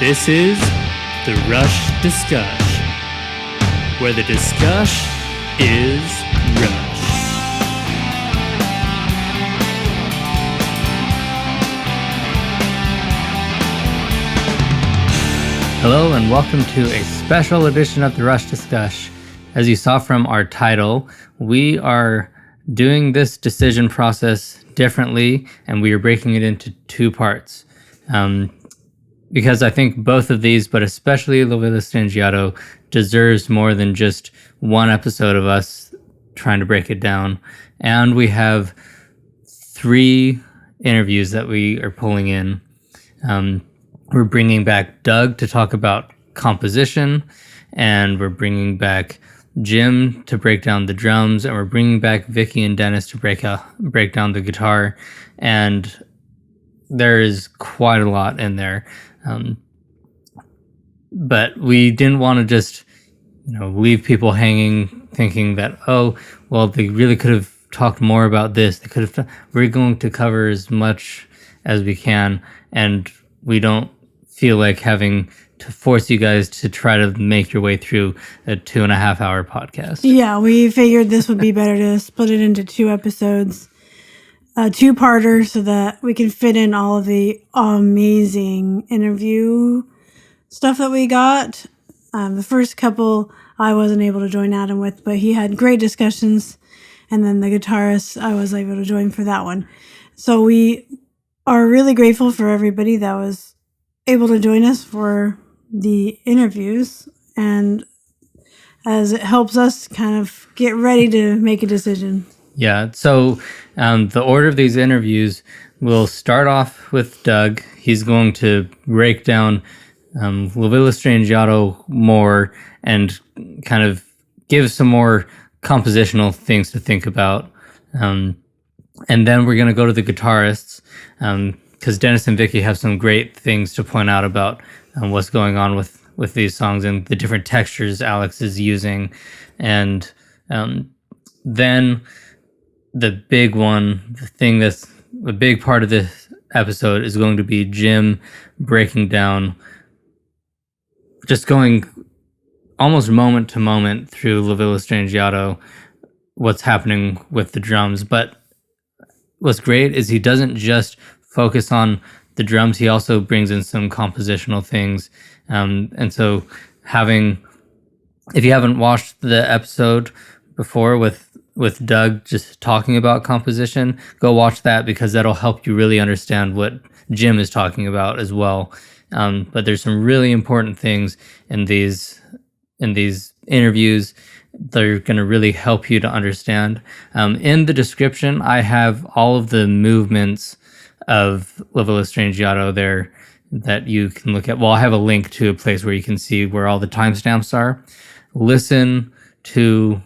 This is the Rush Discuss, where the discuss is Rush. Hello and welcome to a special edition of the Rush Discuss. As you saw from our title, we are doing this decision process differently, and we are breaking it into two parts. Because I think both of these, but especially Strangiato, deserves more than just one episode of us trying to break it down. And we have 3 interviews that we are pulling in. We're bringing back Doug to talk about composition, and we're bringing back Jim to break down the drums, and we're bringing back Vicki and Dennis to break down the guitar. And there is quite a lot in there. But we didn't want to just, leave people hanging thinking that, oh, well, they really could have talked more about this. They could have. We're going to cover as much as we can, and we don't feel like having to force you guys to try to make your way through a 2.5-hour podcast. Yeah, we figured this would be better to split it into 2 episodes. Two-parter so that we can fit in all of the amazing interview stuff that we got. The first couple I wasn't able to join Adam with, but he had great discussions. And then the guitarist I was able to join for that one. So we are really grateful for everybody that was able to join us for the interviews. And as it helps us kind of get ready to make a decision. Yeah, so the order of these interviews will start off with Doug. He's going to break down Strangiato more and kind of give some more compositional things to think about. And then we're going to go to the guitarists because Dennis and Vicki have some great things to point out about what's going on with these songs and the different textures Alex is using. And then the big one, the big part of this episode is going to be Jim breaking down, just going almost moment to moment through Strangiato, what's happening with the drums. But what's great is he doesn't just focus on the drums, he also brings in some compositional things. And so if you haven't watched the episode before with Doug just talking about composition, go watch that because that'll help you really understand what Jim is talking about as well. But there's some really important things in these interviews that are going to really help you to understand. In the description, I have all of the movements of Strangiato there that you can look at. Well, I have a link to a place where you can see where all the timestamps are. Listen to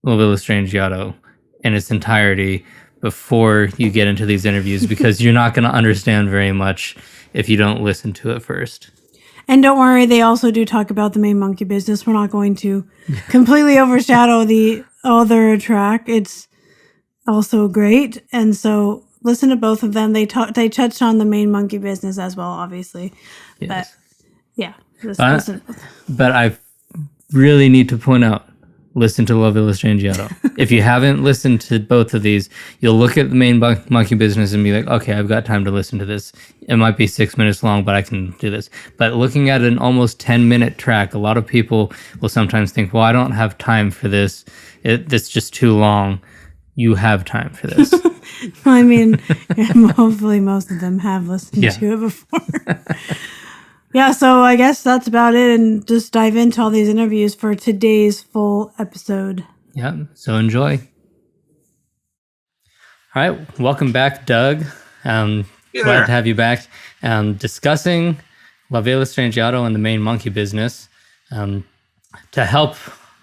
Strangiato in its entirety before you get into these interviews because you're not going to understand very much if you don't listen to it first. And don't worry, they also do talk about the main monkey business. We're not going to completely overshadow the other track. It's also great. And so listen to both of them. They touched on the main monkey business as well, obviously. Yes. But yeah, listen. But I really need to point out, listen to Strangiato. If you haven't listened to both of these, you'll look at the main monkey business and be like, okay, I've got time to listen to this. It might be 6 minutes long, but I can do this. But looking at an almost 10-minute track, a lot of people will sometimes think, well, I don't have time for this. It's just too long. You have time for this. I mean, hopefully most of them have listened to it before. Yeah, so I guess that's about it, and just dive into all these interviews for today's full episode. Yeah, so enjoy. All right, welcome back, Doug. Glad to have you back. Discussing Strangiato and the main monkey business to help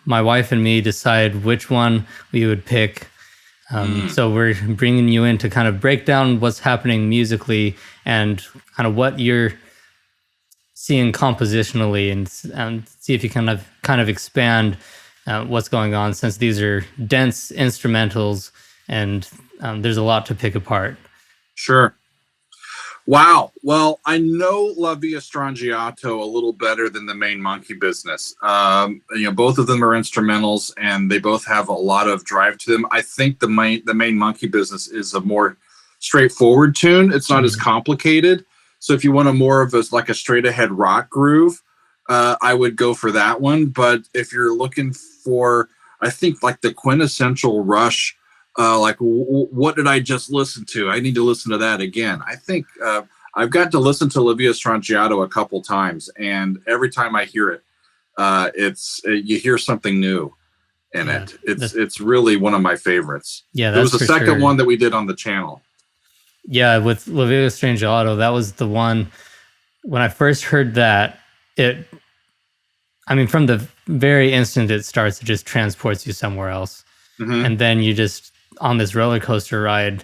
my wife and me decide which one we would pick. So we're bringing you in to kind of break down what's happening musically and kind of what you're seeing compositionally, and see if you kind of expand what's going on, since these are dense instrumentals and there's a lot to pick apart. Sure. Wow. Well, I know La Via Strangiato a little better than the main Monkey Business. Both of them are instrumentals, and they both have a lot of drive to them. I think the main Monkey Business is a more straightforward tune. It's not as complicated. So if you want a more of a straight ahead rock groove, I would go for that one. But if you're looking for, I think like the quintessential Rush. What did I just listen to? I need to listen to that again. I think I've got to listen to La Via Strangiato a couple times, and every time I hear it, you hear something new in it. It's really one of my favorites. Yeah, there was a second one that we did on the channel. Yeah, with La Via Strangiato, that was the one. When I first heard that, from the very instant it starts, it just transports you somewhere else, and then you just on this roller coaster ride,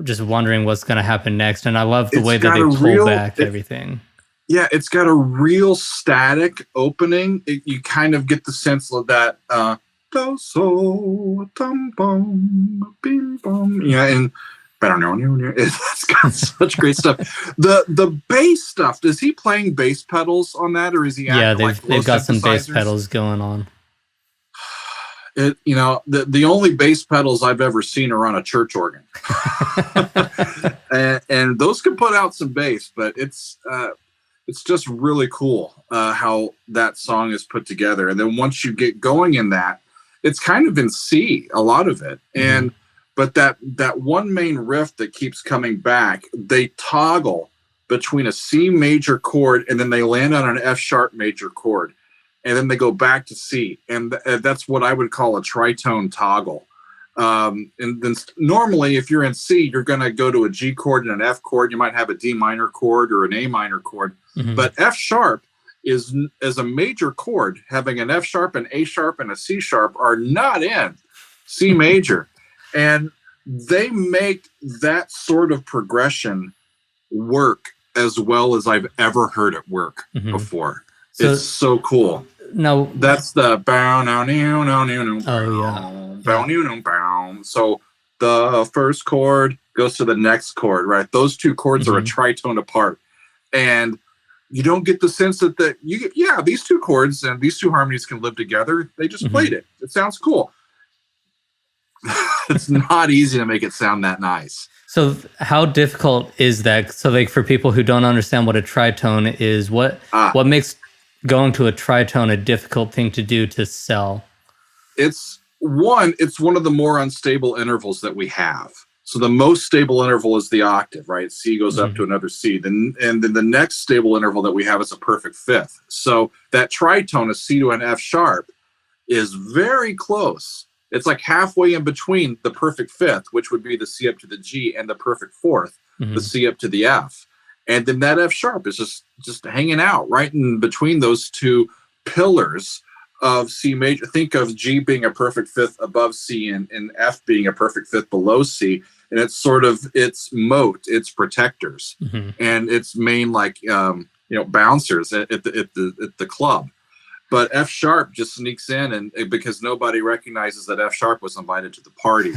just wondering what's going to happen next. And I love the way that they pull back everything. Yeah, it's got a real static opening. You kind of get the sense of that do-so, tum-bum, bing-bum. Yeah, and it's got such great stuff. The bass stuff, is he playing bass pedals on that, or is he they've got some bass pedals going on. The only bass pedals I've ever seen are on a church organ, and those can put out some bass. But it's just really cool how that song is put together. And then once you get going in that, it's kind of in C, a lot of it. And but that one main riff that keeps coming back, they toggle between a C major chord and then they land on an F sharp major chord. And then they go back to C, and that's what I would call a tritone toggle. And then normally, if you're in C, you're going to go to a G chord and an F chord. You might have a D minor chord or an A minor chord. But F sharp is a major chord. Having an F sharp, an A sharp, and a C sharp are not in C major. And they make that sort of progression work as well as I've ever heard it work before. So, it's so cool. No, that's the bow now now now now. Oh yeah. Bow now bow. So the first chord goes to the next chord, right? Those two chords are a tritone apart, and you don't get the sense that these two chords and these two harmonies can live together. They just played it. It sounds cool. It's not easy to make it sound that nice. So how difficult is that? So like for people who don't understand what a tritone is, what makes going to a tritone a difficult thing to do to sell? It's one of the more unstable intervals that we have. So the most stable interval is the octave, right? C goes up to another C. And then the next stable interval that we have is a perfect fifth. So that tritone, a C to an F sharp, is very close. It's like halfway in between the perfect fifth, which would be the C up to the G, and the perfect fourth, the C up to the F. And then that F sharp is just hanging out right in between those two pillars of C major. Think of G being a perfect fifth above C and F being a perfect fifth below C. And it's sort of its moat, its protectors, and its main bouncers at the club. But F sharp just sneaks in, and because nobody recognizes that F sharp was invited to the party,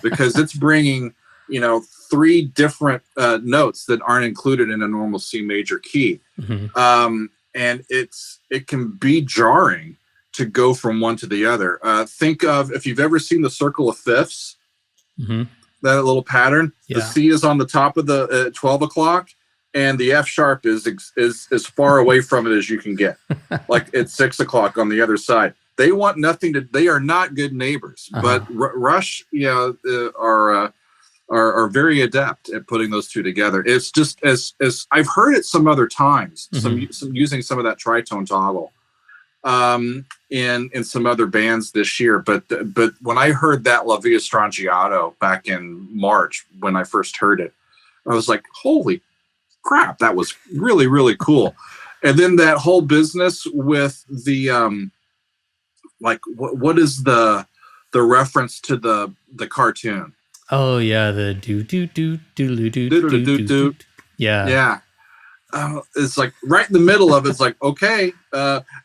because it's bringing three different notes that aren't included in a normal C major key, and it can be jarring to go from one to the other. Think of, if you've ever seen the circle of fifths, that little pattern. The C is on the top of the 12 o'clock. And the F sharp is as far away from it as you can get, like it's 6 o'clock on the other side. They want nothing to. They are not good neighbors. But Rush, are very adept at putting those two together. It's just as I've heard it some other times, some using some of that tritone toggle, in some other bands this year. But when I heard that La Via Strangiato back in March, when I first heard it, I was like, holy crap, that was really, really cool. And then that whole business with the what is the reference to the cartoon? Oh yeah, the do. Yeah. It's like right in the middle of it. It's like, okay.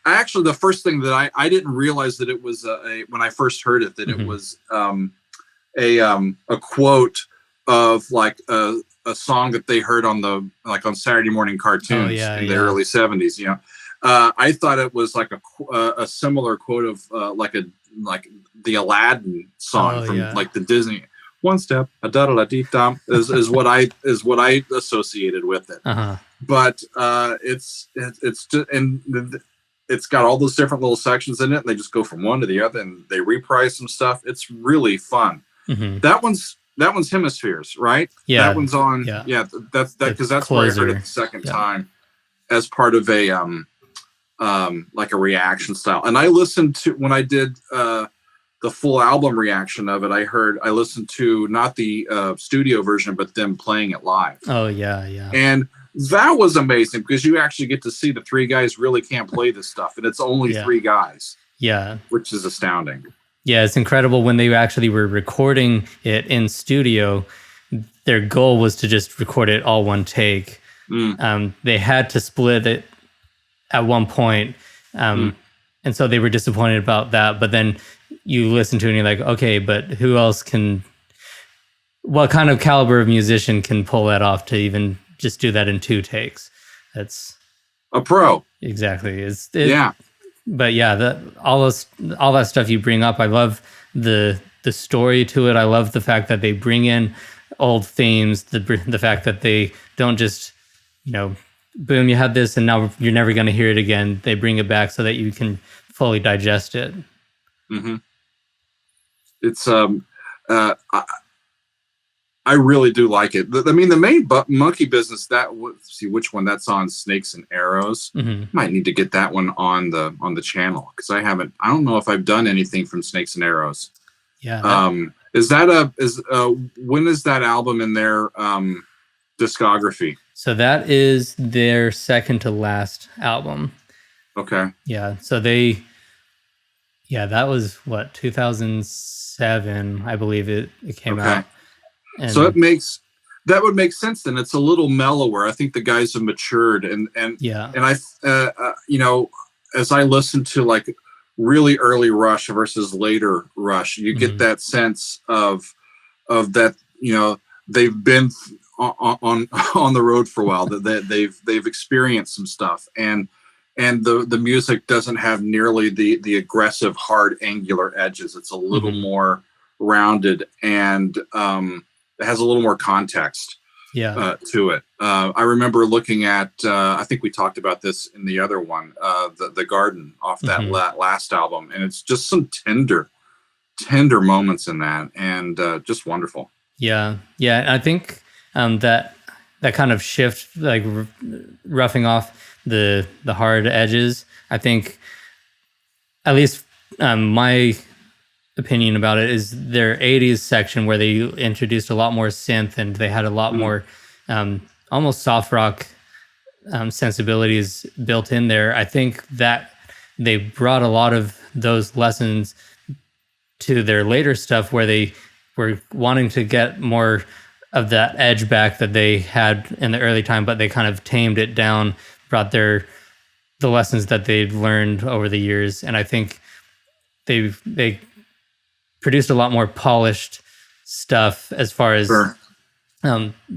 Actually, the first thing that I didn't realize that it was when I first heard it, that it was a quote of like a song that they heard on on Saturday morning cartoons in the early 70s. I thought it was like a similar quote of like the Aladdin song from like the Disney. One step, a da da da dee dum is what I associated with it. But it's just, and it's got all those different little sections in it, and they just go from one to the other, and they reprise some stuff. It's really fun. That one's Hemispheres, right? Yeah, that one's on. Yeah, that's where I heard it the second time as part of a like a reaction style. And I listened to, when I did the full album reaction of it, I listened to not the studio version, but them playing it live. Oh yeah. And that was amazing because you actually get to see the three guys really can't play this stuff, and it's only three guys. Yeah, which is astounding. Yeah, it's incredible when they actually were recording it in studio. Their goal was to just record it all one take. They had to split it at one point, and so they were disappointed about that. But then you listen to it and you're like, okay, but who else can? What kind of caliber of musician can pull that off to even just do that in 2 takes? That's a pro. Exactly. But yeah, all that stuff you bring up, I love the story to it. I love the fact that they bring in old themes. The fact that they don't just, boom, you have this and now you're never going to hear it again. They bring it back so that you can fully digest it. It's I really do like it. The main monkey business, see which one that's on, Snakes and Arrows. Might need to get that one on the channel because I don't know if I've done anything from Snakes and Arrows. Yeah. When is that album in their discography? So that is their second to last album. Okay. Yeah. So that was 2007, I believe it came out. And so that would make sense then. It's a little mellower. I think the guys have matured, and I as I listen to like really early Rush versus later Rush, you get that sense of that, they've been on the road for a while, that they've experienced some stuff, and the music doesn't have nearly the aggressive, hard, angular edges. It's a little more rounded, and it has a little more context to it. I remember looking at, I think we talked about this in the other one, the Garden off that last album, and it's just some tender moments in that, and just wonderful. Yeah. I think that kind of shift, like roughing off the hard edges, I think, at least my opinion about it, is their 80s section where they introduced a lot more synth and they had a lot more almost soft rock sensibilities built in there. I think that they brought a lot of those lessons to their later stuff where they were wanting to get more of that edge back that they had in the early time, but they kind of tamed it down, brought the lessons that they'd learned over the years. And I think they produced a lot more polished stuff as far as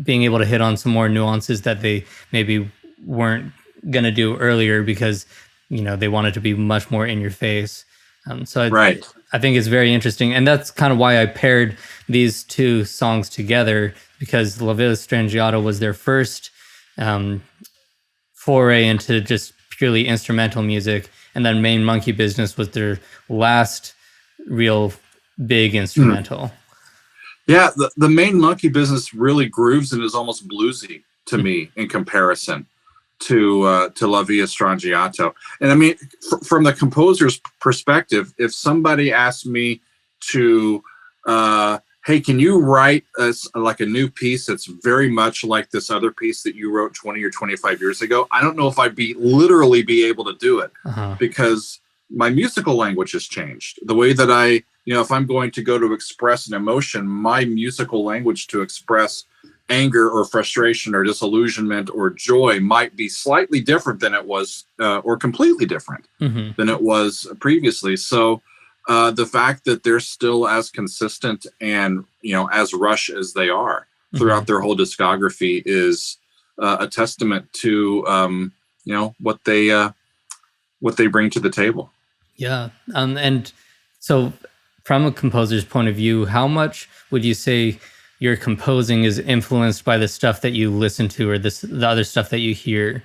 being able to hit on some more nuances that they maybe weren't going to do earlier because, they wanted to be much more in your face. I think it's very interesting. And that's kind of why I paired these two songs together, because La Villa Strangiato was their first foray into just purely instrumental music. And then Main Monkey Business was their last real big instrumental. Yeah, the Main Monkey Business really grooves and is almost bluesy to me in comparison to La Villa Strangiato. And from the composer's perspective, if somebody asked me to, hey, can you write like a new piece that's very much like this other piece that you wrote 20 or 25 years ago, I don't know if I'd literally be able to do it because my musical language has changed. The way that if I'm going to go to express an emotion, my musical language to express anger or frustration or disillusionment or joy might be slightly different than it was, or completely different than it was previously. So the fact that they're still as consistent and, as Rush as they are, throughout their whole discography is a testament to what they bring to the table. Yeah. And so from a composer's point of view, how much would you say your composing is influenced by the stuff that you listen to or the other stuff that you hear?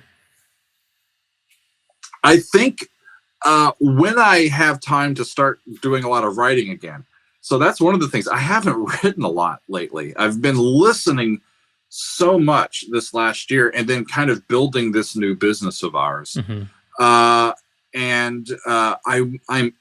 I think when I have time to start doing a lot of writing again. So that's one of the things. I haven't written a lot lately. I've been listening so much this last year and then kind of building this new business of ours. I'm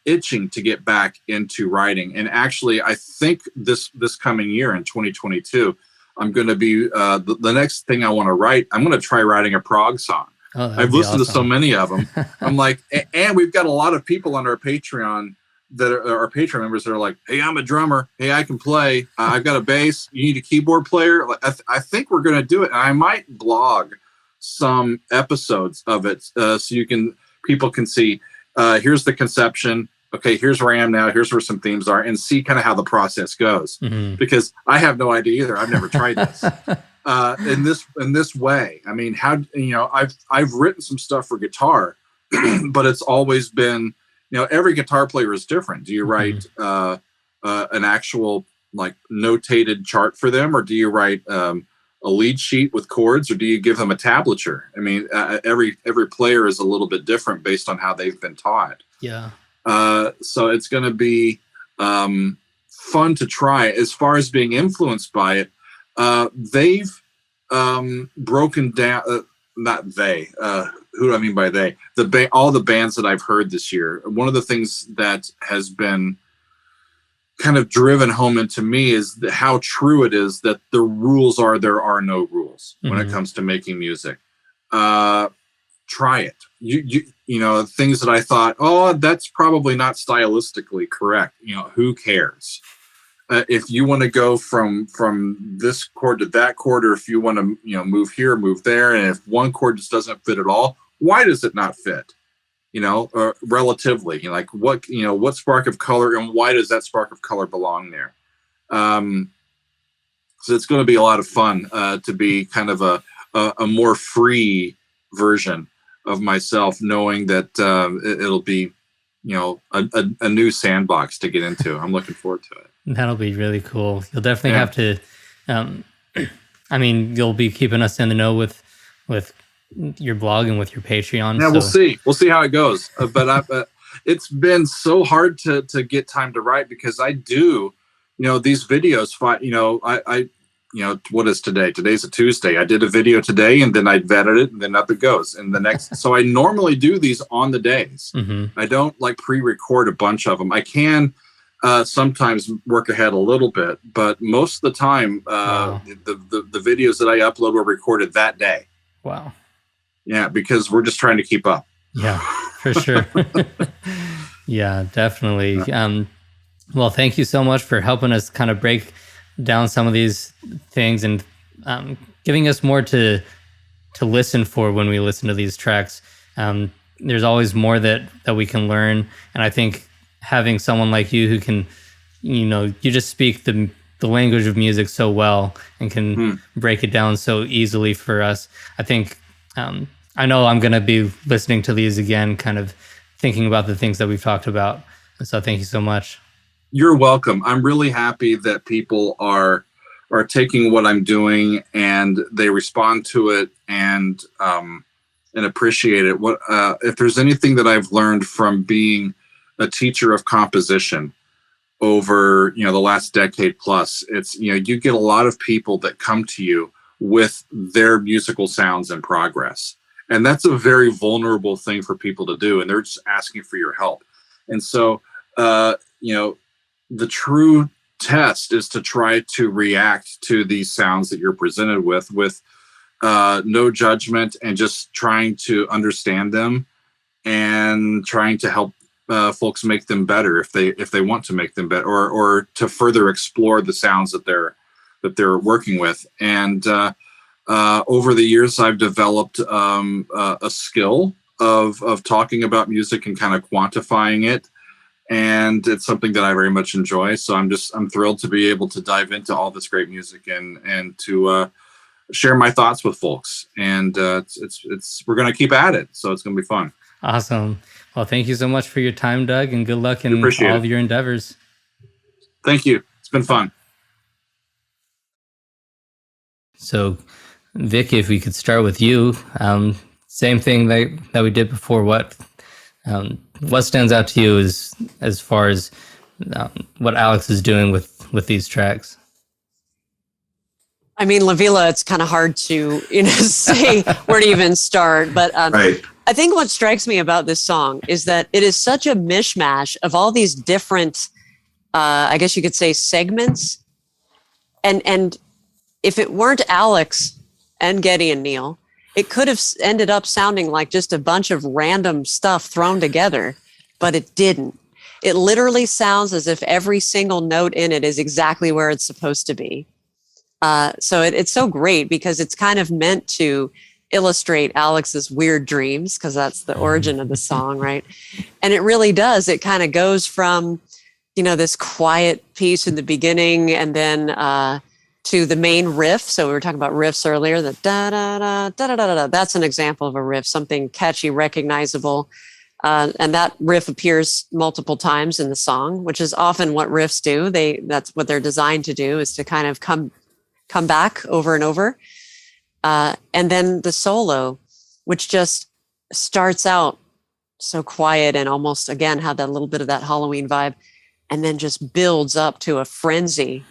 itching to get back into writing. And actually, I think this coming year in 2022, I'm going to be the next thing I want to write. I'm going to try writing a prog song. Oh, I've listened to so many of them. I'm like, and we've got a lot of people on our Patreon that are our Patreon members that are like, hey, I'm a drummer. Hey, I can play. I've got a bass. You need a keyboard player. Like, I think we're going to do it. And I might blog some episodes of it so people can see, here's the conception. Okay, here's where I am now. Here's where some themes are, and see kind of how the process goes. Because I have no idea either. I've never tried this. In this way. I mean, I've written some stuff for guitar, but it's always been, every guitar player is different. Do you write an actual like notated chart for them, or do you write a lead sheet with chords, or do you give them a tablature? I mean, every player is a little bit different based on how they've been taught. Yeah. So it's going to be fun to try. As far as being influenced by it, they've broken down. Not they. Who do I mean by they? All the bands that I've heard this year. One of the things that has been kind of driven home into me is how true it is that the rules are there are no rules when it comes to making music. Try it. You things that I thought, oh, that's probably not stylistically correct. Who cares? If you want to go from this chord to that chord, or if you want to move here, move there, and if one chord just doesn't fit at all, why does it not fit? Or relatively, like what spark of color, and why does that spark of color belong there? So it's going to be a lot of fun to be kind of a more free version of myself, knowing that it'll be a new sandbox to get into. I'm looking forward to it. That'll be really cool. You'll definitely have to. I mean, you'll be keeping us in the know with your blog and with your Patreon. Yeah, so. We'll see how it goes. But it's been so hard to get time to write, because I do, these videos. I what is today? Today's a Tuesday. I did a video today, and then I vetted it, and then up it goes. And the next, so I normally do these on the days. I don't like pre-record a bunch of them. I can. Sometimes work ahead a little bit, but most of the time, the videos that I upload were recorded that day. Wow. Yeah, because we're just trying to keep up. Yeah, for sure. Yeah, definitely. Well, thank you so much for helping us kind of break down some of these things and giving us more to listen for when we listen to these tracks. There's always more that we can learn, and I think having someone like you who can, you just speak the language of music so well and can break it down so easily for us. I think, I know I'm going to be listening to these again, kind of thinking about the things that we've talked about. So thank you so much. You're welcome. I'm really happy that people are taking what I'm doing and they respond to it and appreciate it. If there's anything that I've learned from being a teacher of composition over the last decade plus, it's you get a lot of people that come to you with their musical sounds in progress, and that's a very vulnerable thing for people to do, and they're just asking for your help. And so the true test is to try to react to these sounds that you're presented with no judgment, and just trying to understand them and trying to help folks make them better if they want to make them better, or to further explore the sounds that they're working with. And over the years, I've developed a skill of talking about music and kind of quantifying it and it's something that I very much enjoy. So I'm thrilled to be able to dive into all this great music and to share my thoughts with folks. And it's we're gonna keep at it, so it's gonna be fun. Awesome. Well, thank you so much for your time, Doug, and good luck in all of your endeavors. Thank you. It's been fun. So, Vicki, if we could start with you, same thing that we did before. What stands out to you as far as what Alex is doing with these tracks? I mean, La Villa, it's kind of hard to say where to even start. But Right. I think what strikes me about this song is that it is such a mishmash of all these different, I guess you could say, segments. And if it weren't Alex and Geddy and Neil, it could have ended up sounding like just a bunch of random stuff thrown together, but it didn't. It literally sounds as if every single note in it is exactly where it's supposed to be. So it's so great because it's kind of meant to illustrate Alex's weird dreams, because that's the origin of the song, right? And it really does. It kind of goes from, this quiet piece in the beginning and then to the main riff. So we were talking about riffs earlier, the da-da-da, da-da-da-da. That's an example of a riff, something catchy, recognizable. And that riff appears multiple times in the song, which is often what riffs do. That's what they're designed to do, is to kind of come back over and over. And then the solo, which just starts out so quiet and almost, again, had that little bit of that Halloween vibe, and then just builds up to a frenzy.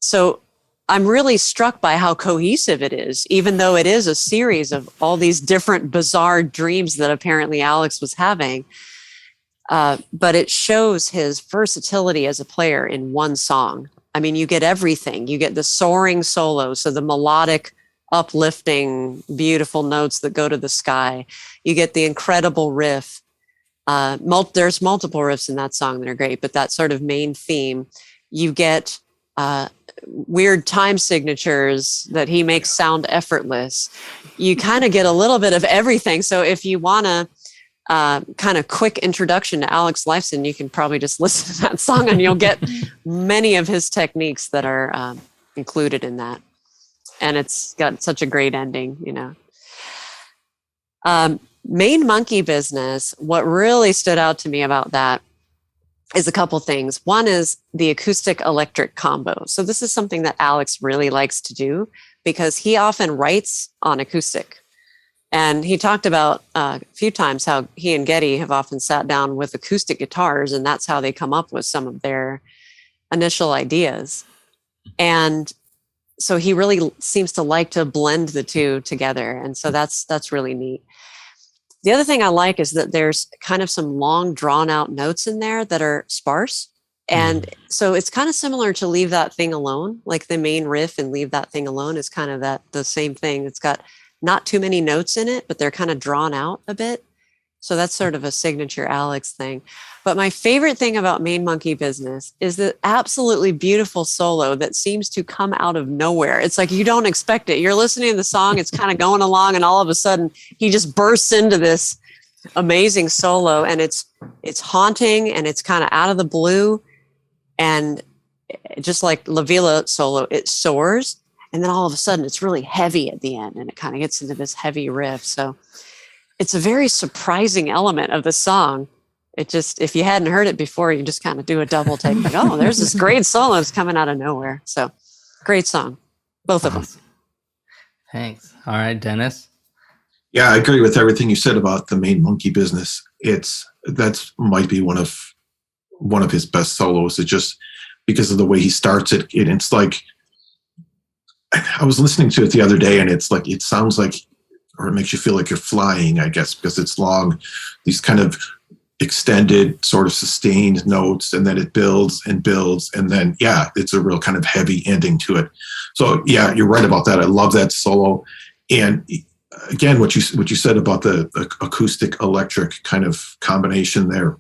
So I'm really struck by how cohesive it is, even though it is a series of all these different bizarre dreams that apparently Alex was having. But it shows his versatility as a player in one song. I mean, you get everything. You get the soaring solo, so the melodic, uplifting, beautiful notes that go to the sky. You get the incredible riff. There's multiple riffs in that song that are great, but that sort of main theme. You get weird time signatures that he makes sound effortless. You kind of get a little bit of everything. So if you want to kind of quick introduction to Alex Lifeson, you can probably just listen to that song and you'll get many of his techniques that are included in that. And it's got such a great ending, Main Monkey Business, what really stood out to me about that is a couple things. One is the acoustic electric combo. So this is something that Alex really likes to do because he often writes on acoustic. And he talked about a few times how he and Geddy have often sat down with acoustic guitars, and that's how they come up with some of their initial ideas. And so he really seems to like to blend the two together. And so that's really neat. The other thing I like is that there's kind of some long drawn out notes in there that are sparse. And so it's kind of similar to Leave That Thing Alone, like the main riff and Leave That Thing Alone is kind of the same thing. It's got not too many notes in it, but they're kind of drawn out a bit. So that's sort of a signature Alex thing. But my favorite thing about Main Monkey Business is the absolutely beautiful solo that seems to come out of nowhere. It's like you don't expect it. You're listening to the song, it's kind of going along, and all of a sudden he just bursts into this amazing solo, and it's haunting and it's kind of out of the blue. And just like La Villa solo, it soars. And then all of a sudden it's really heavy at the end and it kind of gets into this heavy riff. So it's a very surprising element of the song. It just, if you hadn't heard it before, you just kind of do a double take, like, oh, there's this great solo that's coming out of nowhere. So great song, both of them. Thanks. All right, Dennis. Yeah, I agree with everything you said about the Main Monkey Business. That's might be one of his best solos. It just because of the way he starts it. It's like, I was listening to it the other day, and it's like, it sounds like, or it makes you feel like you're flying, I guess, because it's long, these kind of extended sort of sustained notes, and then it builds and builds. And then, yeah, it's a real kind of heavy ending to it. So yeah, you're right about that. I love that solo. And again, what you said about the acoustic electric kind of combination there.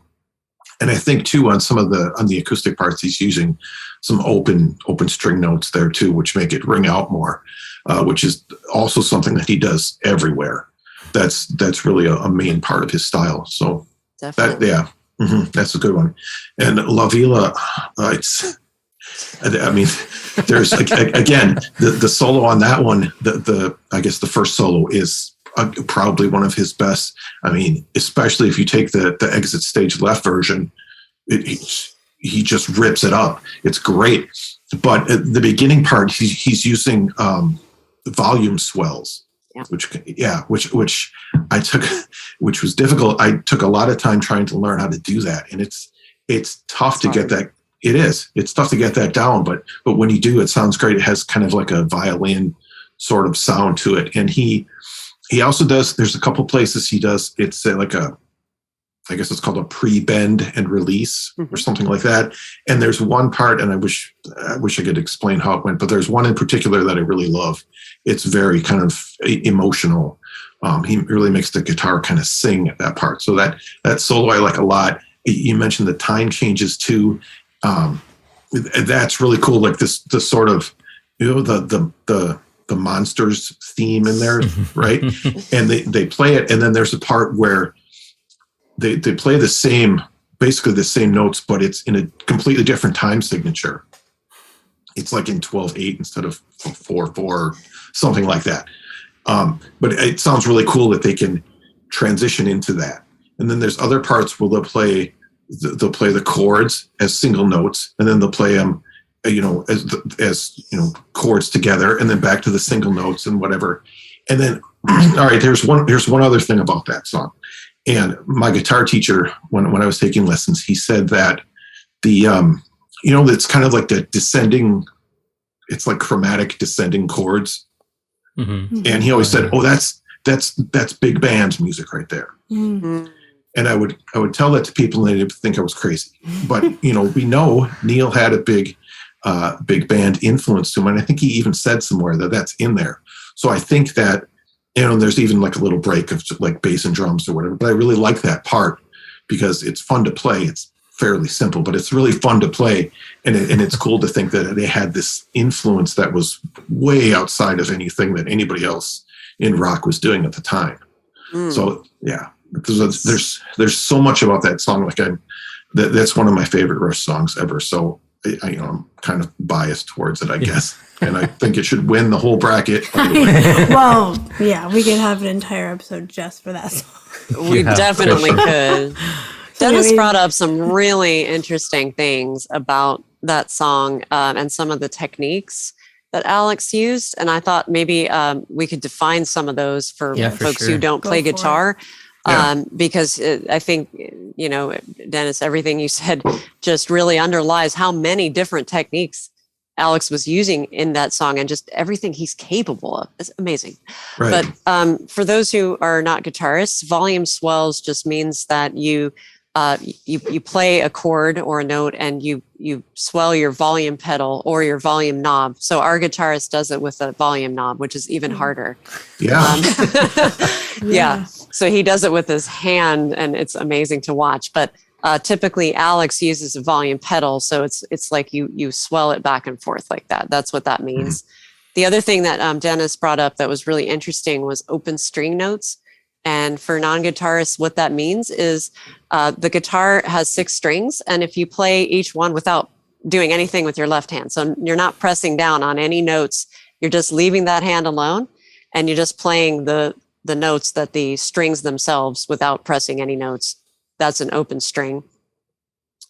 And I think too, on the acoustic parts, he's using some open string notes there too, which make it ring out more, which is also something that he does everywhere. That's really a main part of his style. So Definitely. That's a good one. And La Villa, there's again the solo on that one. I guess the first solo is probably one of his best. I mean, especially if you take the exit stage left version, he just rips it up. It's great. But at the beginning part, he's using volume swells. Which I took, which was difficult. I took a lot of time trying to learn how to do that, and it's tough to get that. It's tough to get that down, but when you do, it sounds great. It has kind of like a violin sort of sound to it, and he also does. There's a couple places he does. It's like I guess it's called a pre-bend and release or something like that. And there's one part, and I wish I could explain how it went, but there's one in particular that I really love. It's very kind of emotional. He really makes the guitar kind of sing at that part. So that solo I like a lot. You mentioned the time changes too. That's really cool. Like the sort of, the monsters theme in there, right? And they play it, and then there's a part where they play basically the same notes, but it's in a completely different time signature. It's like in 12/8 instead of 4/4, something like that. But it sounds really cool that they can transition into that. And then there's other parts where they'll play the chords as single notes, and then they'll play them, as chords together, and then back to the single notes and whatever. And then, all right, here's one other thing about that song. And my guitar teacher, when I was taking lessons, he said that it's kind of like the descending, it's like chromatic descending chords. Mm-hmm. And he always said, "Oh, that's big band music right there." Mm-hmm. And I would tell that to people, and they'd think I was crazy. But we know Neil had a big band influence to him, and I think he even said somewhere that that's in there. So I think that. There's even like a little break of like bass and drums or whatever. But I really like that part because it's fun to play. It's fairly simple, but it's really fun to play. And it's cool to think that they had this influence that was way outside of anything that anybody else in rock was doing at the time. So yeah, there's so much about that song. Like that's one of my favorite Rush songs ever. So I'm kind of biased towards it, I guess. And I think it should win the whole bracket. Well, yeah, we could have an entire episode just for that song. We definitely could. Dennis brought up some really interesting things about that song and some of the techniques that Alex used. And I thought maybe we could define some of those for folks who don't play guitar. Because I think, Dennis, everything you said just really underlies how many different techniques Alex was using in that song and just everything he's capable of. It's amazing. Right. But for those who are not guitarists, volume swells just means that you play a chord or a note and you swell your volume pedal or your volume knob. So our guitarist does it with a volume knob, which is even harder. Yeah. Yeah. So he does it with his hand, and it's amazing to watch. But typically Alex uses a volume pedal. So it's like you swell it back and forth like that. That's what that means. Mm-hmm. The other thing that Dennis brought up that was really interesting was open string notes. And for non-guitarists, what that means is the guitar has 6 strings. And if you play each one without doing anything with your left hand, so you're not pressing down on any notes, you're just leaving that hand alone, and you're just playing the notes that the strings themselves without pressing any notes. That's an open string.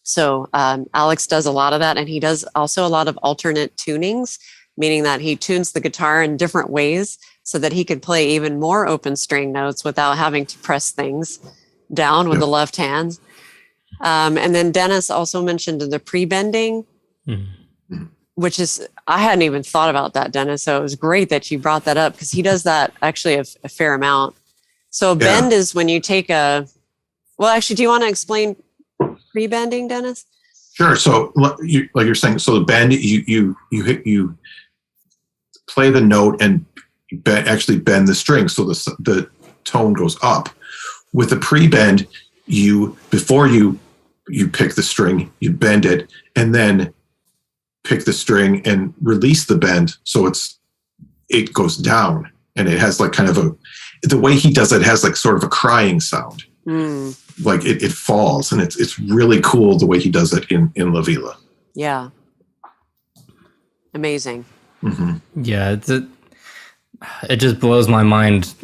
So Alex does a lot of that, and he does also a lot of alternate tunings, meaning that he tunes the guitar in different ways so that he could play even more open string notes without having to press things down with the left hand. And then Dennis also mentioned the pre-bending, which is, I hadn't even thought about that, Dennis. So it was great that you brought that up because he does that actually a fair amount. So a bend is when you take well, actually, do you want to explain pre-bending, Dennis? Sure. So like you're saying, so the bend, you play the note and actually bend the string so the tone goes up. With the pre-bend, before you pick the string, you bend it and then pick the string and release the bend so it goes down, and it has like kind of the way he does it has like sort of a crying sound. like it falls, and it's really cool the way he does it in La Villa. Yeah. Amazing. Mm-hmm. Yeah, it just blows my mind.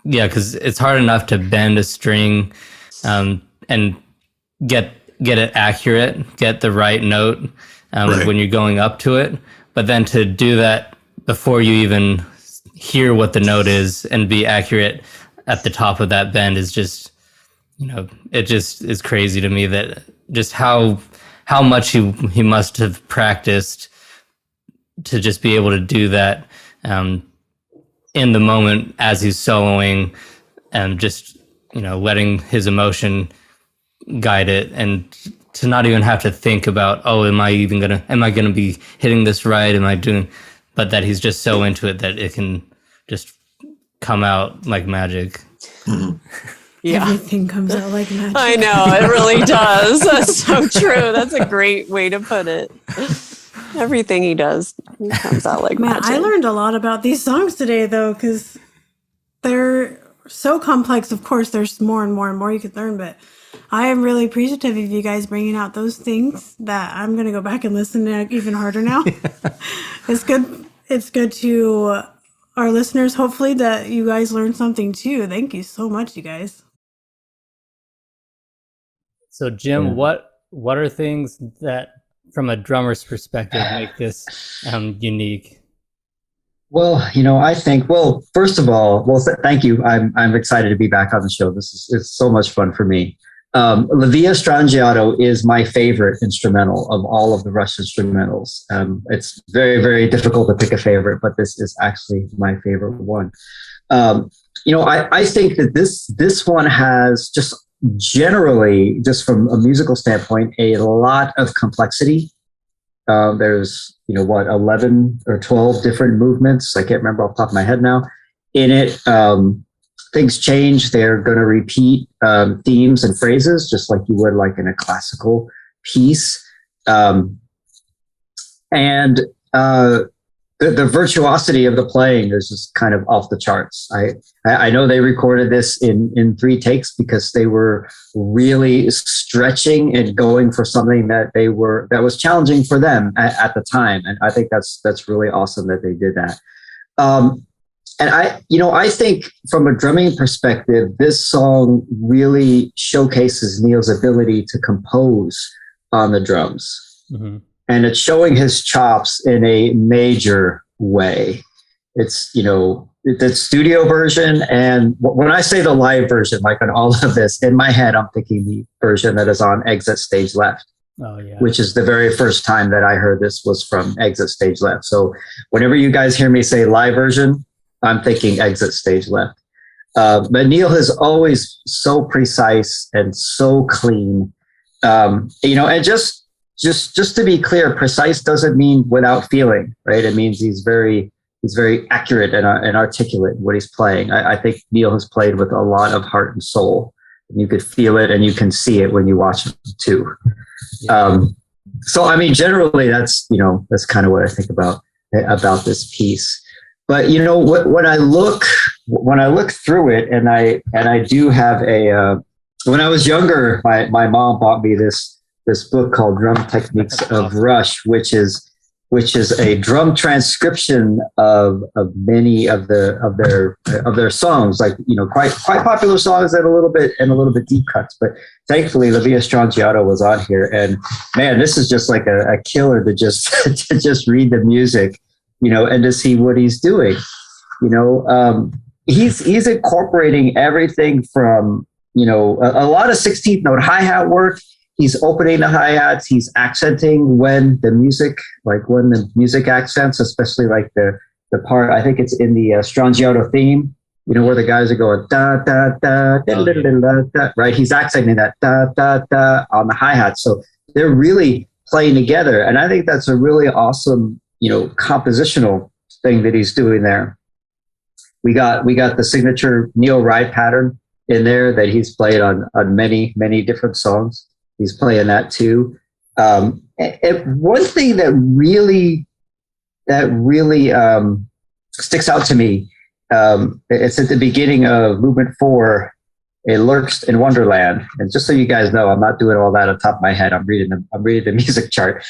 Yeah, because it's hard enough to bend a string and get it accurate, get the right note Right. when you're going up to it. But then to do that before you even hear what the note is and be accurate at the top of that bend is just, it just is crazy to me that just how much he must have practiced to just be able to do that in the moment as he's soloing, and just letting his emotion guide it, and to not even have to think about, oh, am I gonna be hitting this right? But that he's just so into it that it can just come out like magic. Mm-hmm. Yeah. Everything comes out like magic. I know, it really does. That's so true. That's a great way to put it. Everything he does comes out like Man, magic. I learned a lot about these songs today, though, because they're so complex. Of course, there's more and more and more you could learn, but I am really appreciative of you guys bringing out those things that I'm going to go back and listen to even harder now. It's good. It's good to our listeners, hopefully, that you guys learned something too. Thank you so much, you guys. So, Jim, what are things that, from a drummer's perspective, make this unique? Well, I think, first of all, thank you. I'm excited to be back on the show. It's so much fun for me. La Via Strangiato is my favorite instrumental of all of the Rush instrumentals. It's very, very difficult to pick a favorite, but this is actually my favorite one. I think that this one has just generally, just from a musical standpoint, a lot of complexity. There's 11 or 12 different movements. I can't remember off the top of my head now. In it, things change. They're going to repeat themes and phrases, just like you would like in a classical piece. And the virtuosity of the playing is just kind of off the charts. I know they recorded this in 3 takes because they were really stretching and going for something that was challenging for them at the time. And I think that's really awesome that they did that. And I think from a drumming perspective, this song really showcases Neil's ability to compose on the drums. Mm-hmm. And it's showing his chops in a major way. It's, the studio version. And when I say the live version, like on all of this, in my head, I'm thinking the version that is on Exit Stage Left. Oh, yeah. Which is the very first time that I heard this was from Exit Stage Left. So whenever you guys hear me say live version, I'm thinking Exit Stage Left. But Neil is always so precise and so clean. And just to be clear, precise doesn't mean without feeling, right? It means he's very accurate and articulate in what he's playing. I think Neil has played with a lot of heart and soul. You could feel it and you can see it when you watch him too. Yeah. So I mean, generally that's kind of what I think about this piece. But when I look through it, and I do have when I was younger, my mom bought me this book called Drum Techniques of Rush, which is a drum transcription of many of their songs, like quite popular songs and a little bit deep cuts. But thankfully, La Via Strangiato was on here, and man, this is just like a killer to just to just read the music, and to see what he's doing. He's incorporating everything from a lot of 16th note hi-hat work. He's opening the hi-hats. He's accenting when the music accents, especially like the part, I think it's in the Strangiato theme, where the guys are going da da da da da da da, right? He's accenting that da da da on the hi-hat. So they're really playing together, and I think that's a really awesome, compositional thing that he's doing there. We got the signature Neil ride pattern in there that he's played on many, many different songs. He's playing that too. And one thing that really sticks out to me, it's at the beginning of movement 4, It lurks in Wonderland. And just so you guys know, I'm not doing all that on top of my head. I'm reading the music chart,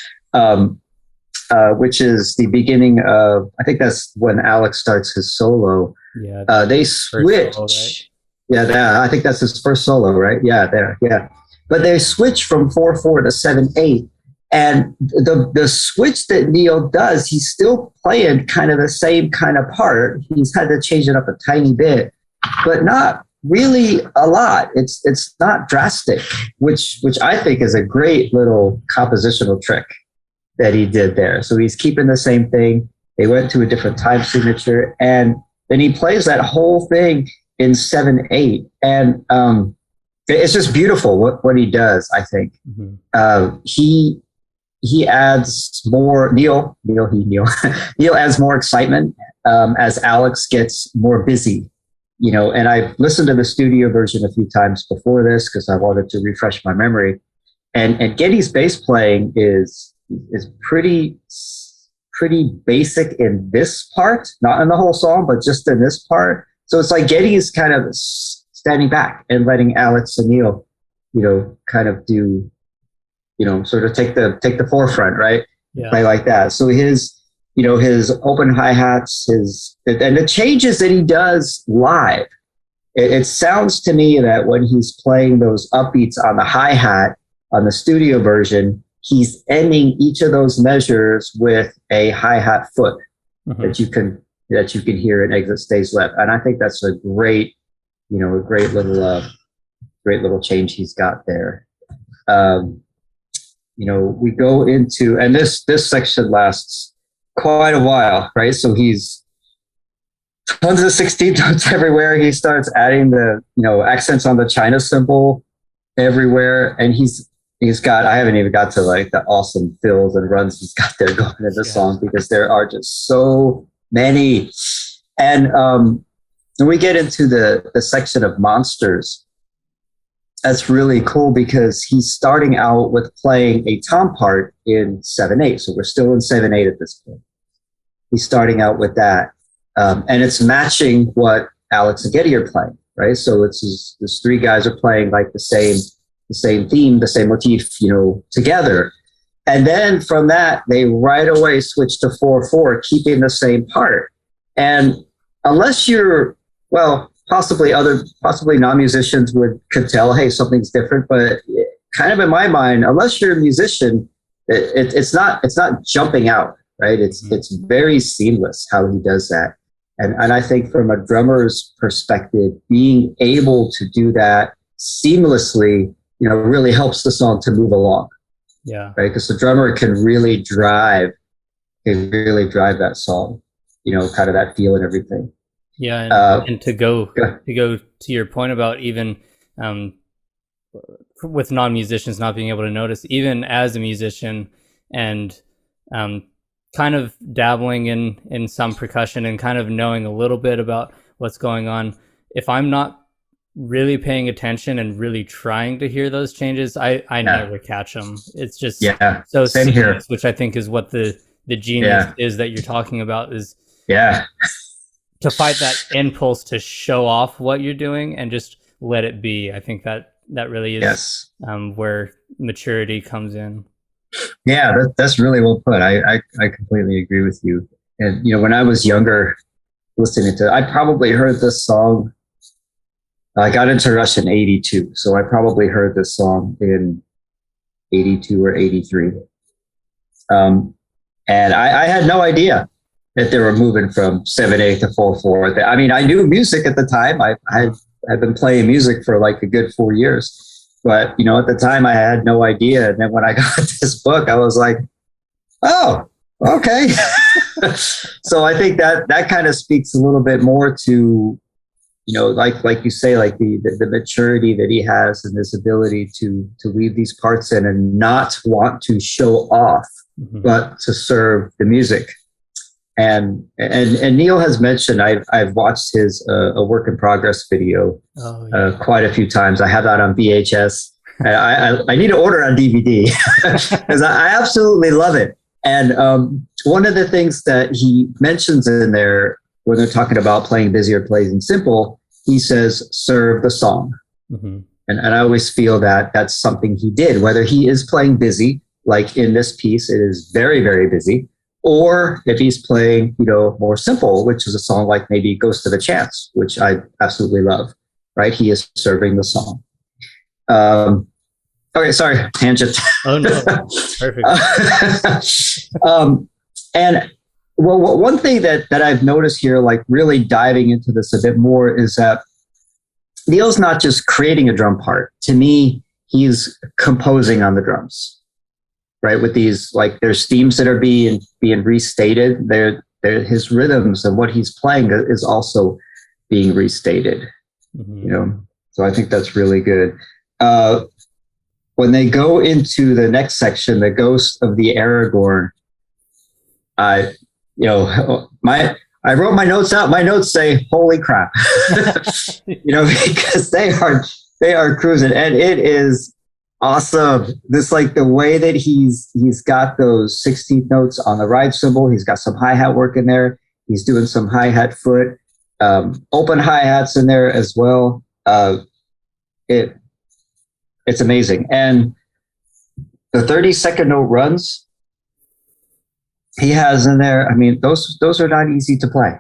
which is the beginning of, I think that's when Alex starts his solo. Yeah. They switch. Solo, right? Yeah, I think that's his first solo, right? Yeah, there, yeah. But they switch from 4/4 to 7/8. And the switch that Neil does, he's still playing kind of the same kind of part. He's had to change it up a tiny bit, but not really a lot. It's not drastic, which I think is a great little compositional trick that he did there. So he's keeping the same thing. They went to a different time signature, and then he plays that whole thing in 7/8. And it's just beautiful what he does, I think. He adds more, Neil adds more excitement as Alex gets more busy, and I've listened to the studio version a few times before this because I wanted to refresh my memory. And Geddy's bass playing is pretty basic in this part, not in the whole song, but just in this part. So it's like Geddy is kind of standing back and letting Alex and Neil, kind of do, sort of take the forefront, right? Yeah. Play like that. So his open hi-hats, and the changes that he does live, it sounds to me that when he's playing those upbeats on the hi-hat on the studio version, he's ending each of those measures with a hi-hat foot that you can hear in Exit Stage Left. And I think that's a great little change he's got there. We go into, and this section lasts quite a while, right? So he's tons of 16th notes everywhere. He starts adding the, accents on the China symbol everywhere. And he's got, I haven't even got to like the awesome fills and runs he's got there going in the song, because there are just so many. And when we get into the section of monsters, that's really cool because he's starting out with playing a tom part in 7/8. So we're still in 7/8 at this point. He's starting out with that. And it's matching what Alex and Geddy are playing, right? So these three guys are playing like the same theme, the same motif, together. And then from that, they right away switch to 4/4, keeping the same part. And unless you're, possibly non-musicians could tell, hey, something's different, but kind of in my mind, unless you're a musician, it's not jumping out, right? It's very seamless how he does that. And I think from a drummer's perspective, being able to do that seamlessly, really helps the song to move along. Yeah. Right. Because the drummer can really drive that song, kind of that feel and everything. Yeah, and to go to your point about even with non-musicians not being able to notice, even as a musician, and kind of dabbling in some percussion and kind of knowing a little bit about what's going on, if I'm not really paying attention and really trying to hear those changes, I never catch them. It's just so same here, which I think is what the genius is that you're talking about, is to fight that impulse to show off what you're doing and just let it be. I think that really is where maturity comes in. Yeah, that's really well put. I completely agree with you. And when I was younger, listening to, I probably heard this song. I got into Rush in 82, so I probably heard this song in 82 or 83. And I had no idea that they were moving from 7/8 to 4/4. I mean, I knew music at the time. I had been playing music for like a good 4 years, but at the time I had no idea. And then when I got this book, I was like, oh, okay. So I think that kind of speaks a little bit more to, like you say, like the maturity that he has and his ability to leave these parts in and not want to show off, but to serve the music. And Neil has mentioned, I've watched his a work in progress video quite a few times. I have that on VHS. I need to order on DVD because I absolutely love it. And one of the things that he mentions in there when they're talking about playing busy or playing simple, he says, serve the song. Mm-hmm. And I always feel that that's something he did, whether he is playing busy, like in this piece, it is very, very busy, or if he's playing, more simple, which is a song like maybe Ghost of a Chance, which I absolutely love, right? He is serving the song. Okay, sorry, tangent. Oh, no. Perfect. And well, one thing that I've noticed here, like really diving into this a bit more, is that Neil's not just creating a drum part. To me, he's composing on the drums, right? With these, like, there's themes that are being restated. They're his rhythms, and what he's playing is also being restated. Mm-hmm. So I think that's really good. When they go into the next section, the Ghost of the Aragorn, I wrote my notes out. My notes say, "Holy crap!" Because they are cruising, and it is awesome. This, like, the way that he's got those 16th notes on the ride cymbal. He's got some hi-hat work in there. He's doing some hi-hat foot, open hi-hats in there as well. It's amazing. And the 30-second note runs he has in there, I mean, those are not easy to play.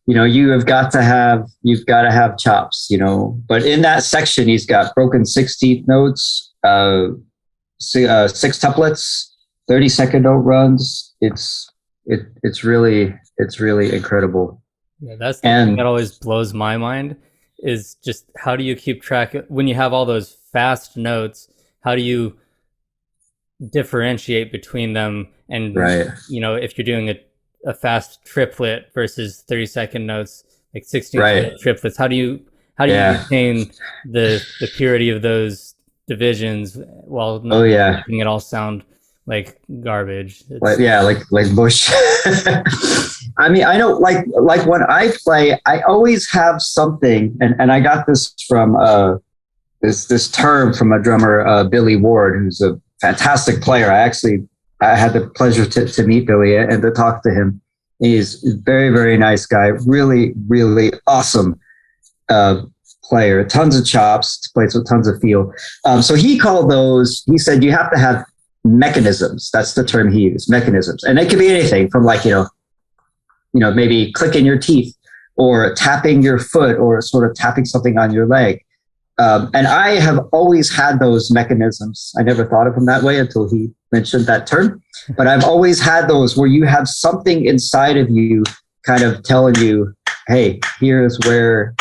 You've got to have chops, but in that section, he's got broken 16th notes, 6 tuplets, 30-second note runs. It's really incredible. Yeah, that's the thing that always blows my mind, is just how do you keep track when you have all those fast notes? How do you differentiate between them? And right. If you're doing a fast triplet versus 30-second notes, like 16 right. triplets, how do you maintain the purity of those divisions while not making it all sound like garbage? Like mush. I mean, I know, like when I play, I always have something, and I got this from this term from a drummer, Billy Ward, who's a fantastic player. I had the pleasure to meet Billy and to talk to him. He's a very, very nice guy. Really, really awesome player. Tons of chops. Plays with tons of feel. So he called those. He said you have to have mechanisms. That's the term he used. Mechanisms, and it could be anything from, like, maybe clicking your teeth, or tapping your foot, or sort of tapping something on your leg. And I have always had those mechanisms. I never thought of them that way until he mentioned that term. But I've always had those where you have something inside of you kind of telling you, hey, here's where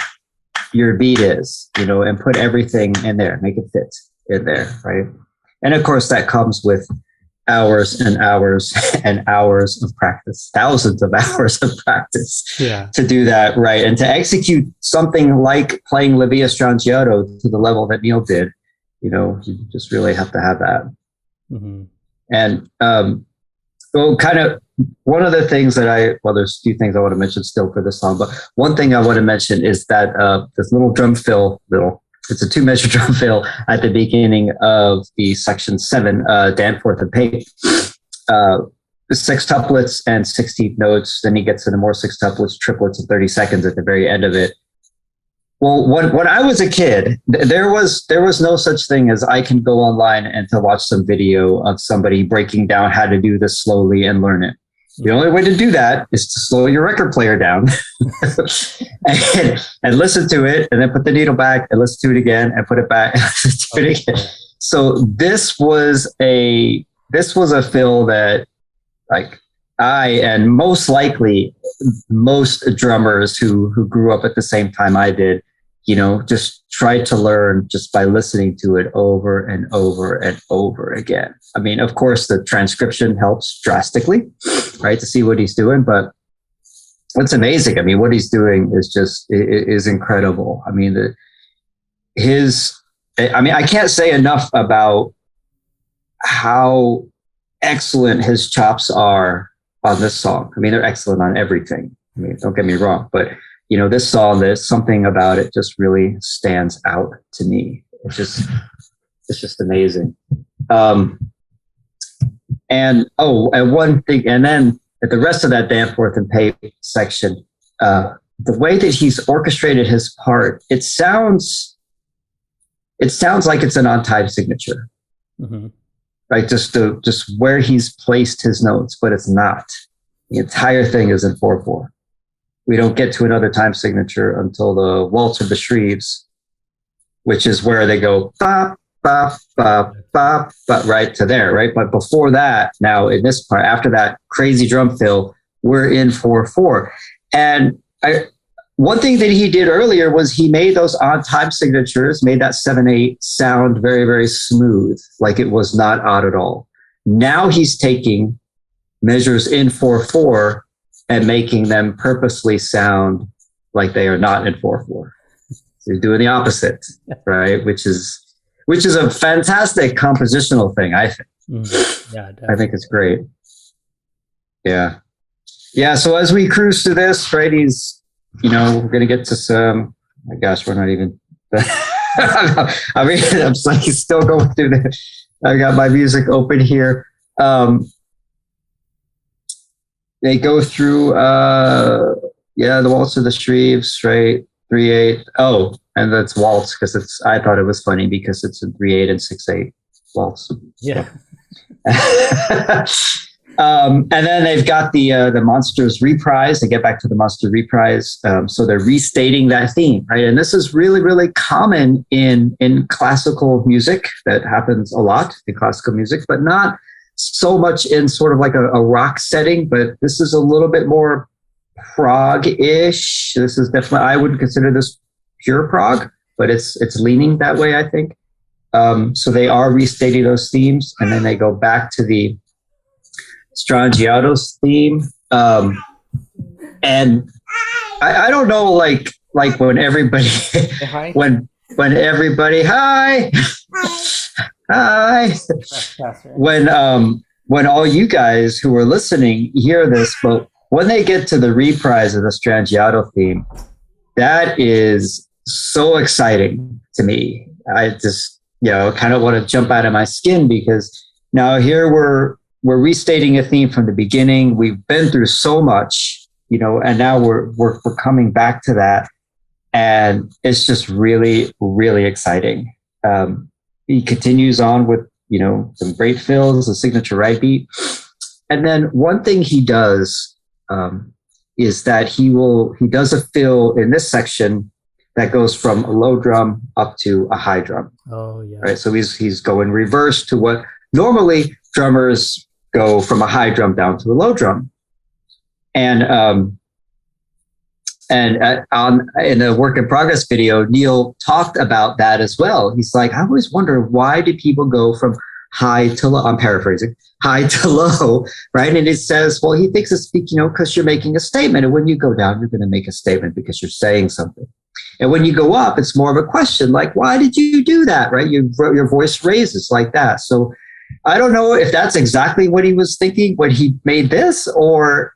your beat is, and put everything in there, make it fit in there, right? And of course, that comes with hours and hours and hours of practice, thousands of hours of practice to do that right. And to execute something like playing La Via Strangiato to the level that Neil did, you just really have to have that. Mm-hmm. And kind of one of the things that there's a few things I want to mention still for this song, but one thing I want to mention is that this little drum fill, it's a 2-measure drum fill at the beginning of the section 7, Danforth and Pape. 6 tuplets and 16th notes. Then he gets into more 6 tuplets, triplets, and 30 seconds at the very end of it. Well, when I was a kid, there was no such thing as I can go online and to watch some video of somebody breaking down how to do this slowly and learn it. The only way to do that is to slow your record player down and listen to it, and then put the needle back and listen to it again and put it back and listen to it again. So this was a fill that, like, I, and most likely most drummers who grew up at the same time I did, just tried to learn just by listening to it over and over and over again. I mean, of course, the transcription helps drastically, right, to see what he's doing, but it's amazing. I mean, what he's doing is incredible. I mean, I can't say enough about how excellent his chops are on this song. I mean, they're excellent on everything. I mean, don't get me wrong, but this song, there's something about it just really stands out to me. It's just amazing. And one thing, and then at the rest of that Danforth and Pape section, the way that he's orchestrated his part, it sounds it sounds like it's an on-time signature, right? Just where he's placed his notes, but it's not. The entire thing is in 4/4. We don't get to another time signature until the Waltz of the Shreves, which is where they go bop, bop, bop, bop, bop, right to there, right? But before that, now in this part, after that crazy drum fill, we're in 4/4. And one thing that he did earlier was he made those on-time signatures, made that 7/8 sound very, very smooth, like it was not odd at all. Now he's taking measures in 4/4 and making them purposely sound like they are not in 4/4. So he's doing the opposite, right? Which is a fantastic compositional thing, I think. Yeah, I think it's great. Yeah. Yeah, so as we cruise through this, right, we're going to get to some, oh my gosh, we're not even, I'm just like, still going through I got my music open here. They go through, the Waltz of the Shreves, right? 3/8. Oh, and that's waltz because I thought it was funny because it's in 3/8 and 6/8 waltz. Yeah. And then they've got the Monsters reprise. They get back to the Monster reprise. So they're restating that theme, right? And this is really, really common in classical music. That happens a lot in classical music, but not so much in sort of like a rock setting. But this is a little bit more prog-ish. This is definitely, I wouldn't consider this pure prog, but it's leaning that way, I think. So they are restating those themes, and then they go back to the Strangiato's theme. And I don't know, like when everybody, when everybody, hi, when all you guys who are listening hear this, but when they get to the reprise of the Strangiato theme, that is so exciting to me. I just, kind of want to jump out of my skin because now here we're restating a theme from the beginning. We've been through so much, and now we're coming back to that, and it's just really, really exciting. He continues on with some great fills, a signature right beat, and then one thing he does is that he does a fill in this section that goes from a low drum up to a high drum. Oh yeah. Right. So he's going reverse to what normally drummers go from a high drum down to a low drum. And in the Work in Progress video, Neil talked about that as well. He's like, I always wonder, why do people go from high to low? I'm paraphrasing, high to low, right? And it says, well, he thinks it's, because you're making a statement. And when you go down, you're going to make a statement because you're saying something. And when you go up, it's more of a question, like, why did you do that, right? Your voice raises like that. So I don't know if that's exactly what he was thinking when he made this, or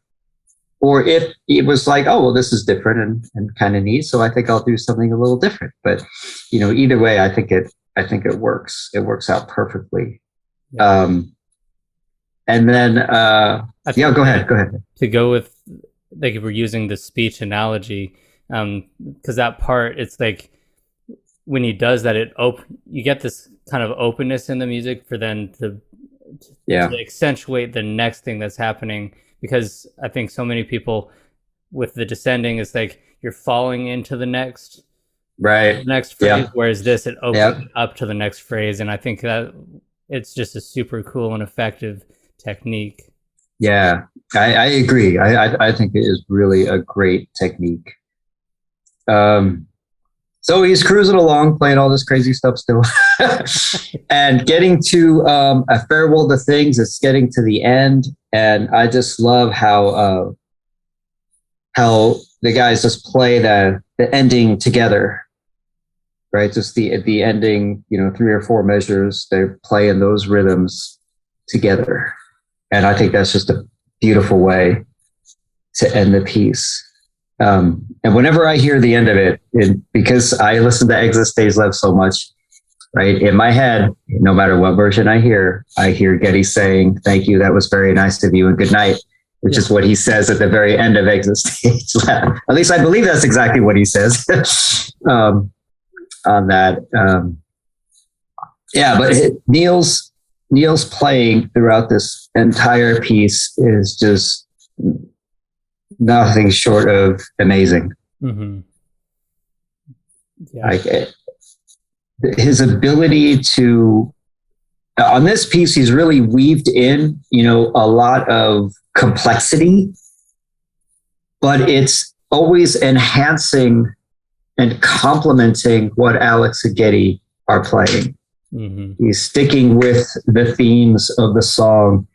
if it was like, oh, well, this is different and kind of neat, so I think I'll do something a little different. But either way, I think it works. It works out perfectly. Yeah. And then go ahead. To go with, like, if we're using the speech analogy, because that part, it's like when he does that, you get this kind of openness in the music for then to accentuate the next thing that's happening. Because I think so many people with the descending, it's like you're falling into the next phrase, whereas this, it opens up to the next phrase. And I think that it's just a super cool and effective technique. Yeah, I agree. I think it is really a great technique. So he's cruising along, playing all this crazy stuff still, and getting to a farewell to things. It's getting to the end, and I just love how the guys just play the ending together, right? Just the ending, 3 or 4 measures. They're playing those rhythms together, and I think that's just a beautiful way to end the piece. And whenever I hear the end of it, because I listen to Exit Stage Left so much, right, in my head, no matter what version I hear Geddy saying, "Thank you, that was very nice of you, and good night," which is what he says at the very end of Exit Stage Left. At least I believe that's exactly what he says on that. Yeah, but Neil's playing throughout this entire piece is just nothing short of amazing. Mm-hmm. Yeah. Like his ability to, on this piece, he's really weaved in, a lot of complexity, but it's always enhancing and complementing what Alex and Getty are playing. Mm-hmm. He's sticking with the themes of the song.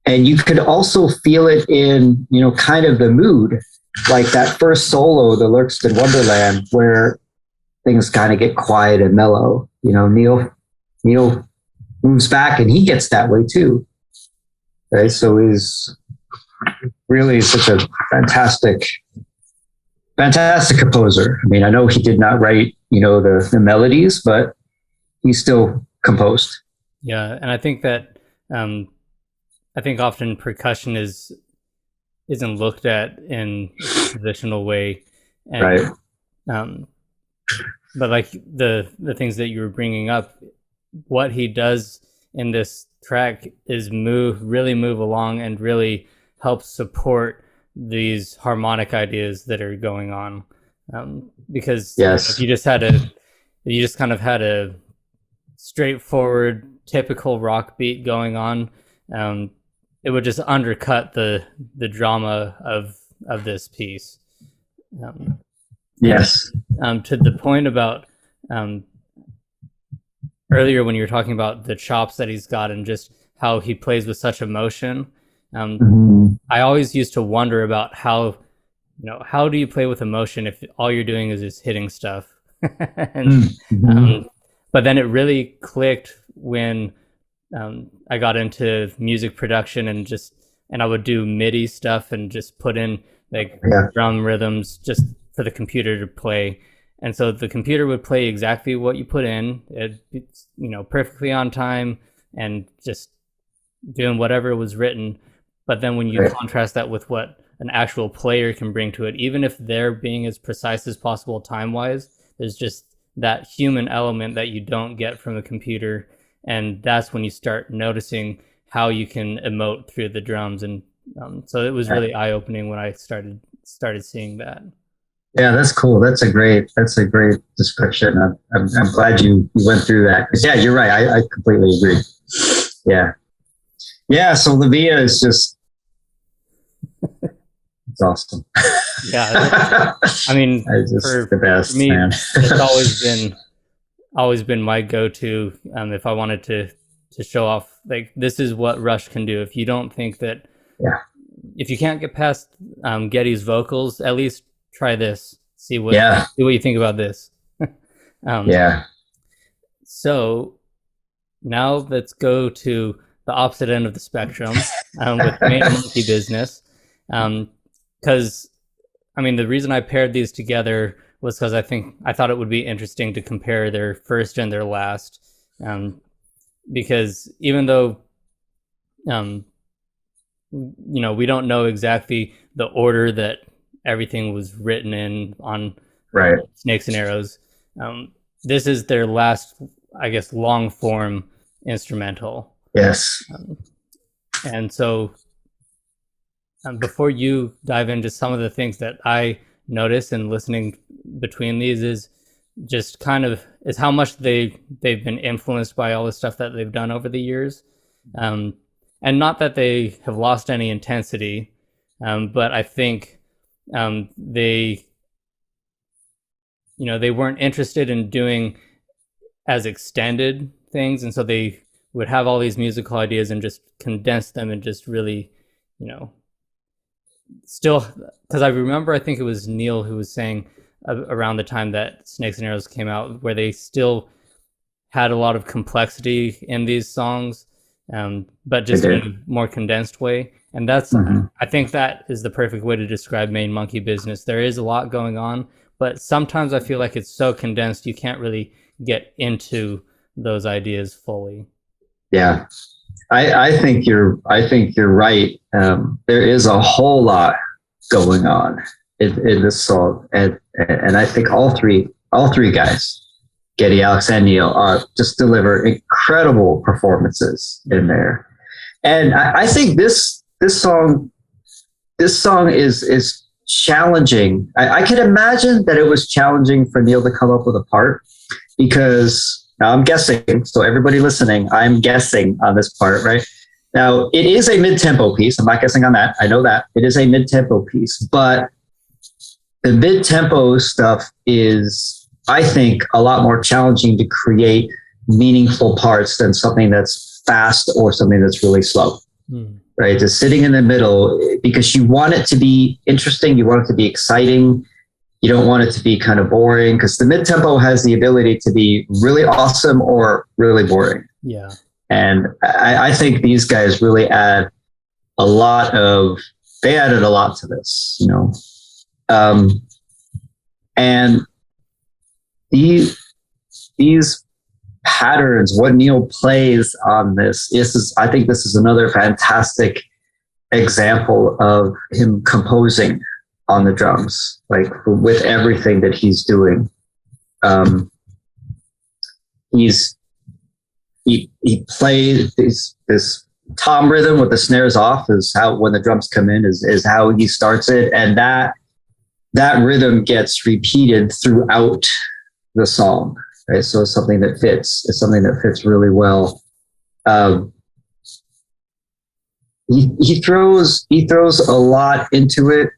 And you could also feel it in, kind of the mood, like that first solo, the Lurks in Wonderland, where things kind of get quiet and mellow. Neil moves back and he gets that way too. Right. So he's really such a fantastic composer. I mean, I know he did not write, the melodies, but he still composed. Yeah. And I think that, often percussion isn't looked at in a traditional way. And, right. But like the things that you were bringing up, what he does in this track is really move along and really help support these harmonic ideas that are going on. Because yes. If you just kind of had a straightforward, typical rock beat going on, it would just undercut the drama of this piece. Yes. To the point about earlier when you were talking about the chops that he's got and just how he plays with such emotion, I always used to wonder about how do you play with emotion if all you're doing is just hitting stuff? And, but then it really clicked when I got into music production and I would do MIDI stuff and just put in like drum rhythms just for the computer to play. And so the computer would play exactly what you put in, it's perfectly on time and just doing whatever was written. But then when you contrast that with what an actual player can bring to it, even if they're being as precise as possible time-wise, there's just that human element that you don't get from the computer. And that's when you start noticing how you can emote through the drums. And so it was really eye-opening when I started seeing that. Yeah, that's cool. That's a great description. I'm glad you went through that. Yeah, you're right. I completely agree. Yeah. So La Via is just, it's awesome. Yeah. I mean, for the best, me, man. It's always been my go-to. If I wanted to show off, like, this is what Rush can do. If you don't think that, if you can't get past Getty's vocals, at least try this. See what you think about this. So now let's go to the opposite end of the spectrum with Main Monkey Business. Because the reason I paired these together was because I thought it would be interesting to compare their first and their last. Because even though we don't know exactly the order that everything was written in on Snakes and Arrows, this is their last, I guess, long form instrumental. Yes. And so before you dive into some of the things that I noticed and listening between these is just kind of is how much they've been influenced by all the stuff that they've done over the years. And not that they have lost any intensity, but I think they weren't interested in doing as extended things, and so they would have all these musical ideas and just condense them and just really, still, because I remember, I think it was Neil who was saying around the time that Snakes and Arrows came out, where they still had a lot of complexity in these songs, but just in a more condensed way. And that's, I think that is the perfect way to describe Main Monkey Business. There is a lot going on, but sometimes I feel like it's so condensed, you can't really get into those ideas fully. Yeah, I think you're right. There is a whole lot going on in this song, and I think all three guys Getty, Alex, and Neil just deliver incredible performances in there. And I think this song is challenging. I can imagine that it was challenging for Neil to come up with a part, because now I'm guessing. So everybody listening, I'm guessing on this part, right? Now it is a mid-tempo piece. I'm not guessing on that. I know that it is a mid-tempo piece, but the mid-tempo stuff is, I think, a lot more challenging to create meaningful parts than something that's fast or something that's really slow. Right? Just sitting in the middle, because you want it to be interesting, you want it to be exciting, you don't want it to be kind of boring, because the mid-tempo has the ability to be really awesome or really boring. Yeah. And I think these guys really added a lot to this, you know. And these patterns, what Neil plays on this I think this is another fantastic example of him composing on the drums, like with everything that he's doing. He plays this tom rhythm with the snares off is how, when the drums come in, is how he starts it, and that rhythm gets repeated throughout the song. Right, so it's something that fits. It's something that fits really well. He throws a lot into it.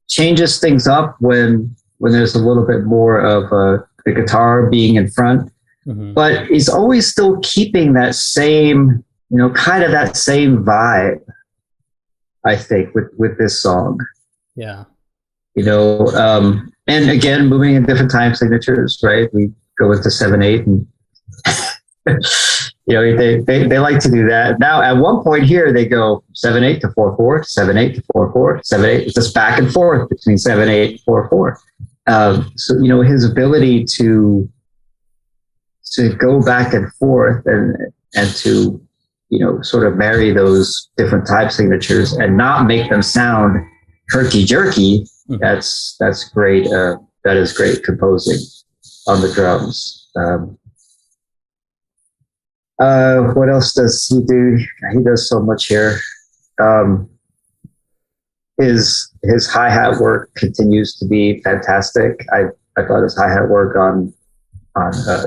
Changes things up when there's a little bit more of the guitar being in front, but he's always still keeping that same, you know, kind of that same vibe. I think with this song. Yeah. You know. And again, moving in different time signatures, right? We go into 7/8, and you know, they like to do that. Now, at one point here, they go 7/8 to 4/4, 7/8 to 4/4, 7/8. It's just back and forth between 7/8 and 4/4. So you know, his ability to go back and forth and to, you know, sort of marry those different time signatures and not make them sound herky jerky. That's great. That is great composing on the drums. What else does he do? He does so much here. His hi-hat work continues to be fantastic. I thought his hi-hat work on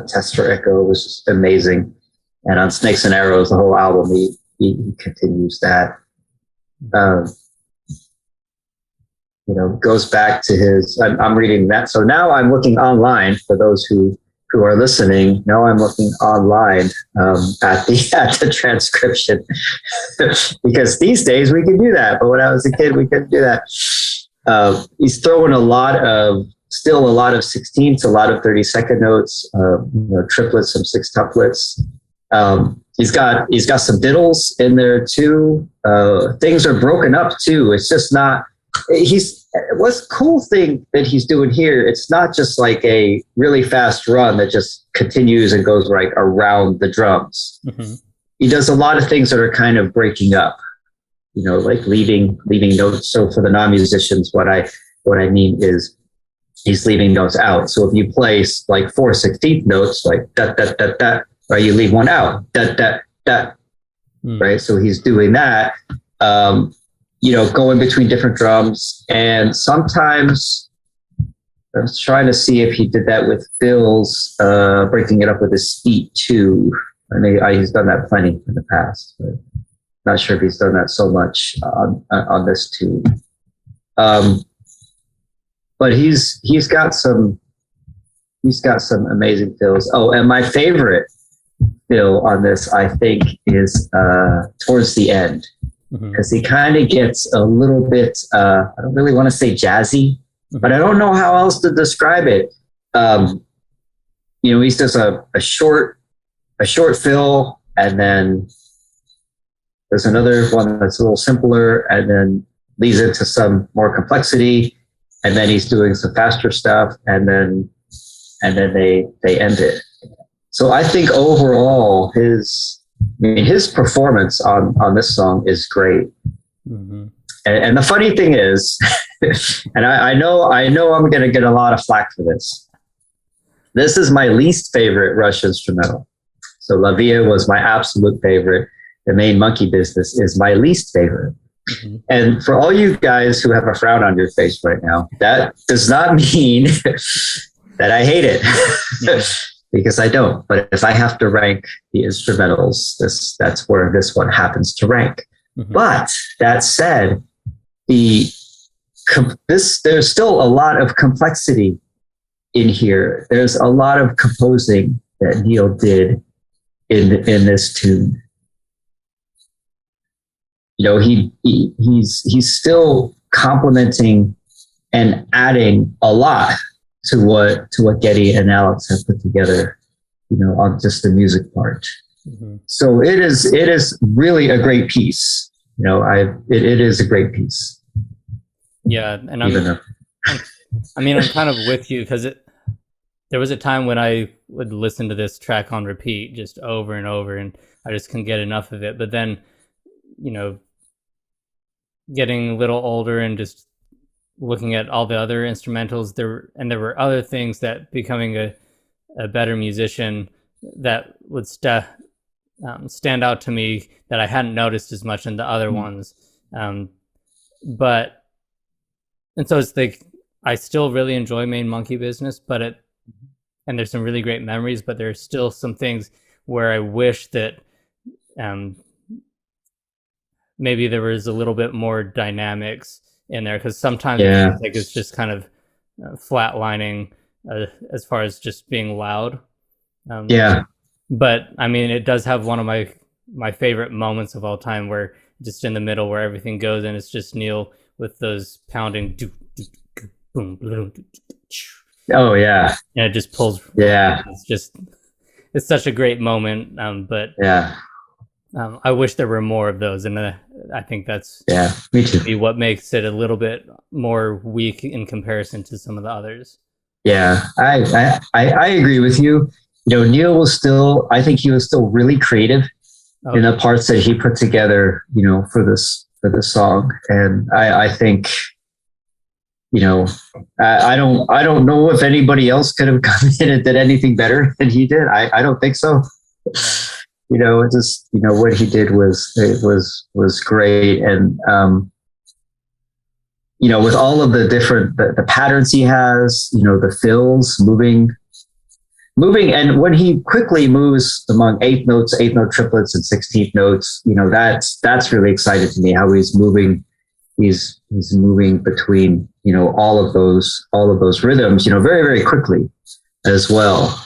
Test for Echo was just amazing, and on Snakes and Arrows, the whole album, he continues that. You know, goes back to his. I'm reading that, so now I'm looking online for those who are listening. Now I'm looking online at the transcription because these days we can do that, but when I was a kid we couldn't do that. He's throwing a lot of 16ths, a lot of 32nd notes, you know, triplets, some sextuplets. He's got some diddles in there too. Things are broken up too. It's just not. What's cool thing that he's doing here, it's not just like a really fast run that just continues and goes like around the drums. He does a lot of things that are kind of breaking up, you know, like leaving notes. So for the non-musicians, what I mean is he's leaving notes out. So if you play like 4/16 notes, like that, right, you leave one out, that, right? So he's doing that. You know, going between different drums, and sometimes I was trying to see if he did that with fills, breaking it up with his feet too. I mean, he's done that plenty in the past, but not sure if he's done that so much on this too. But he's got some amazing fills. Oh, and my favorite fill on this, I think, is towards the end. Because he kind of gets a little bit, I don't really want to say jazzy, but I don't know how else to describe it. You know, he's just a short fill, and then there's another one that's a little simpler, and then leads into some more complexity, and then he's doing some faster stuff, and then they end it. So I think overall his performance on this song is great. And the funny thing is, and I know I'm going to get a lot of flack for this, This is my least favorite Rush instrumental. So La Via was my absolute favorite. The Main Monkey Business is my least favorite. Mm-hmm. And for all you guys who have a frown on your face right now, that does not mean that I hate it. Because I don't. But if I have to rank the instrumentals, that's where this one happens to rank. Mm-hmm. But that said, there's still a lot of complexity in here. There's a lot of composing that Neil did in this tune. You know, he's still complementing and adding a lot to what Geddy and Alex have put together, you know, on just the music part. Mm-hmm. So it is really a great piece. You know, it is a great piece. Yeah, and I'm kind of with you, because there was a time when I would listen to this track on repeat just over and over, and I just couldn't get enough of it. But then, you know, getting a little older and just looking at all the other instrumentals, there were other things that becoming a better musician that would stand out to me that I hadn't noticed as much in the other ones. And so it's like, I still really enjoy Main Monkey Business, and there's some really great memories, but there's still some things where I wish that maybe there was a little bit more dynamics in there, because sometimes it's just kind of flatlining as far as just being loud. But I mean, it does have one of my favorite moments of all time, where just in the middle where everything goes, and it's just Neil with those pounding oh yeah, and it just pulls. It's such a great moment. But I wish there were more of those, and I think that's me too. What makes it a little bit more weak in comparison to some of the others. Yeah, I agree with you. You know, Neil was still really creative in the parts that he put together, you know, for this song. And I think, you know, I don't know if anybody else could have come in and did anything better than he did. I don't think so. Yeah. You know, just, you know, what he did was great. And, you know, with all of the different, the patterns he has, you know, the fills moving. And when he quickly moves among eighth note triplets and 16th notes, you know, that's really exciting to me, how he's moving between, you know, all of those rhythms, you know, very, very quickly as well.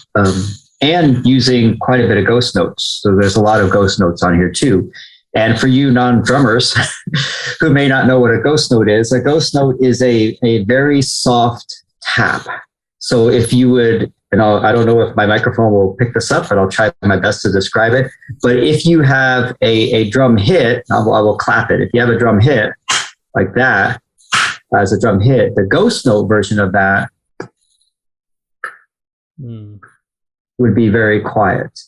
And using quite a bit of ghost notes. So there's a lot of ghost notes on here too. And for you non-drummers who may not know what a ghost note is a very soft tap. So if you would, and I don't know if my microphone will pick this up, but I'll try my best to describe it. But if you have a drum hit, I will clap it. If you have a drum hit like that, as a drum hit, the ghost note version of that would be very quiet,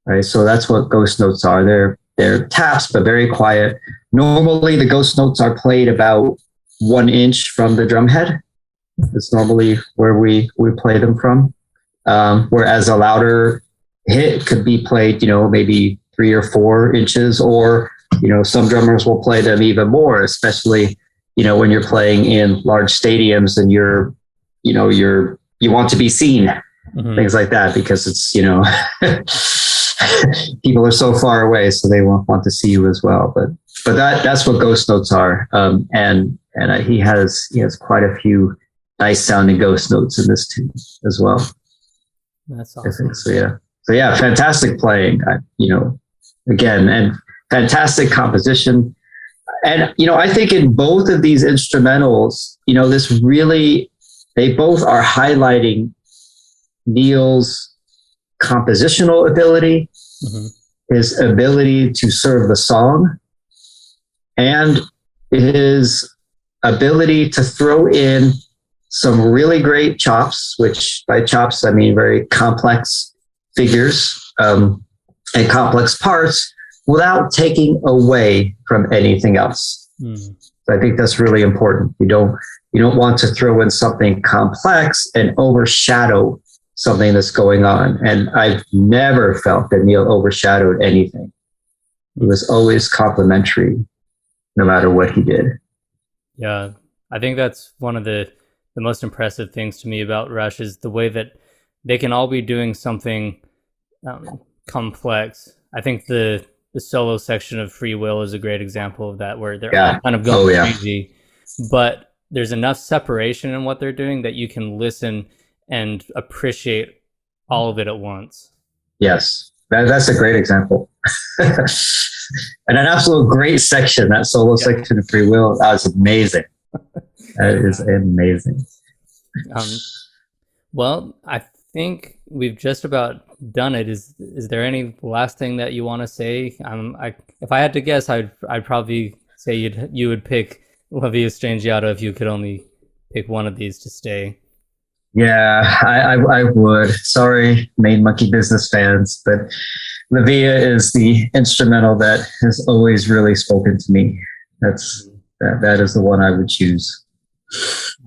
right? So that's what ghost notes are. They're taps, but very quiet. Normally, the ghost notes are played about 1 inch from the drum head. It's normally where we play them from. Whereas a louder hit could be played, you know, maybe 3 or 4 inches, or, you know, some drummers will play them even more, especially, you know, when you're playing in large stadiums and you want to be seen, things like that, because it's, you know, people are so far away, so they won't want to see you as well. But that's what ghost notes are. And he has quite a few nice sounding ghost notes in this tune as well. That's awesome. So yeah, fantastic playing, you know, again, and fantastic composition. And, you know, I think in both of these instrumentals, you know, they both are highlighting Neil's compositional ability, his ability to serve the song, and his ability to throw in some really great chops, which by chops, I mean very complex figures and complex parts, without taking away from anything else. So I think that's really important. You don't want to throw in something complex and overshadow something that's going on. And I've never felt that Neil overshadowed anything. It was always complimentary, no matter what he did. Yeah, I think that's one of the most impressive things to me about Rush is the way that they can all be doing something complex. I think the solo section of Free Will is a great example of that, where they're all kind of going crazy, but there's enough separation in what they're doing that you can listen and appreciate all of it at once. Yes, that's a great example. And an absolute great section, that solo section of Free Will. That was amazing. That is amazing. Well, I think we've just about done it. Is there any last thing that you want to say? If I had to guess, I'd probably say you would pick La Via Strangiato if you could only pick one of these to stay. Yeah, I would. Sorry, Main Monkey Business fans, but La Via is the instrumental that has always really spoken to me. That is the one I would choose.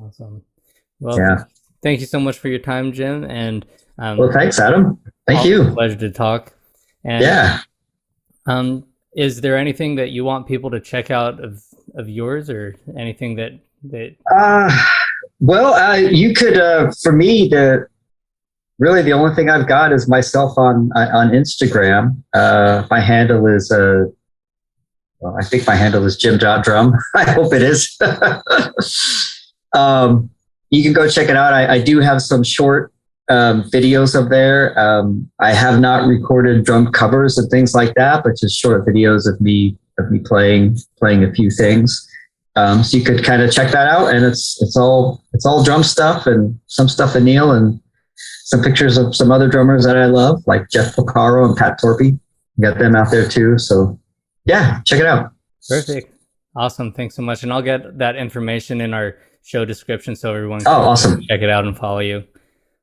Awesome. Well, thank you so much for your time, Jim. And well, thanks, Adam. Thank you. Pleasure to talk. And, is there anything that you want people to check out of yours, or anything that? Well, you could. For me, really the only thing I've got is myself on Instagram. My handle is I think my handle is Jim.drum. I hope it is. You can go check it out. I do have some short videos up there. I have not recorded drum covers and things like that, but just short videos of me playing a few things. So you could kind of check that out, and it's all drum stuff and some stuff of Neil and some pictures of some other drummers that I love, like Jeff Porcaro and Pat Torpey. Got them out there too. So yeah, check it out. Perfect. Awesome. Thanks so much. And I'll get that information in our show description so everyone can awesome. Check it out and follow you.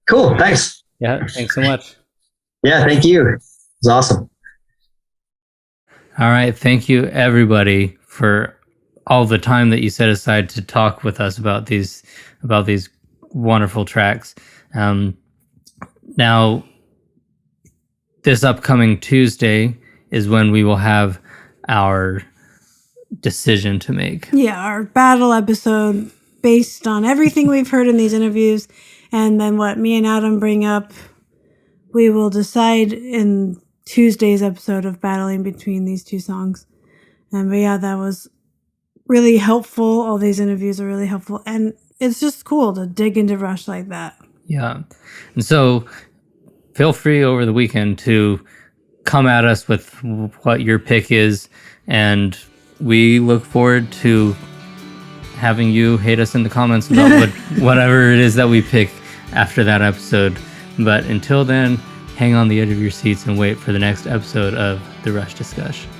Cool. Thanks. Yeah. Thanks so much. Yeah. Thank you. It was awesome. All right. Thank you, everybody, for all the time that you set aside to talk with us about these wonderful tracks. Now, this upcoming Tuesday is when we will have our decision to make. Yeah, our battle episode based on everything we've heard in these interviews, and then what me and Adam bring up, we will decide in Tuesday's episode of battling between these two songs. But yeah, that was really helpful. All these interviews are really helpful, and it's just cool to dig into Rush like that. Yeah. And so feel free over the weekend to come at us with what your pick is, and we look forward to having you hate us in the comments about whatever it is that we pick after that episode. But until then, hang on the edge of your seats and wait for the next episode of The Rush Discussion.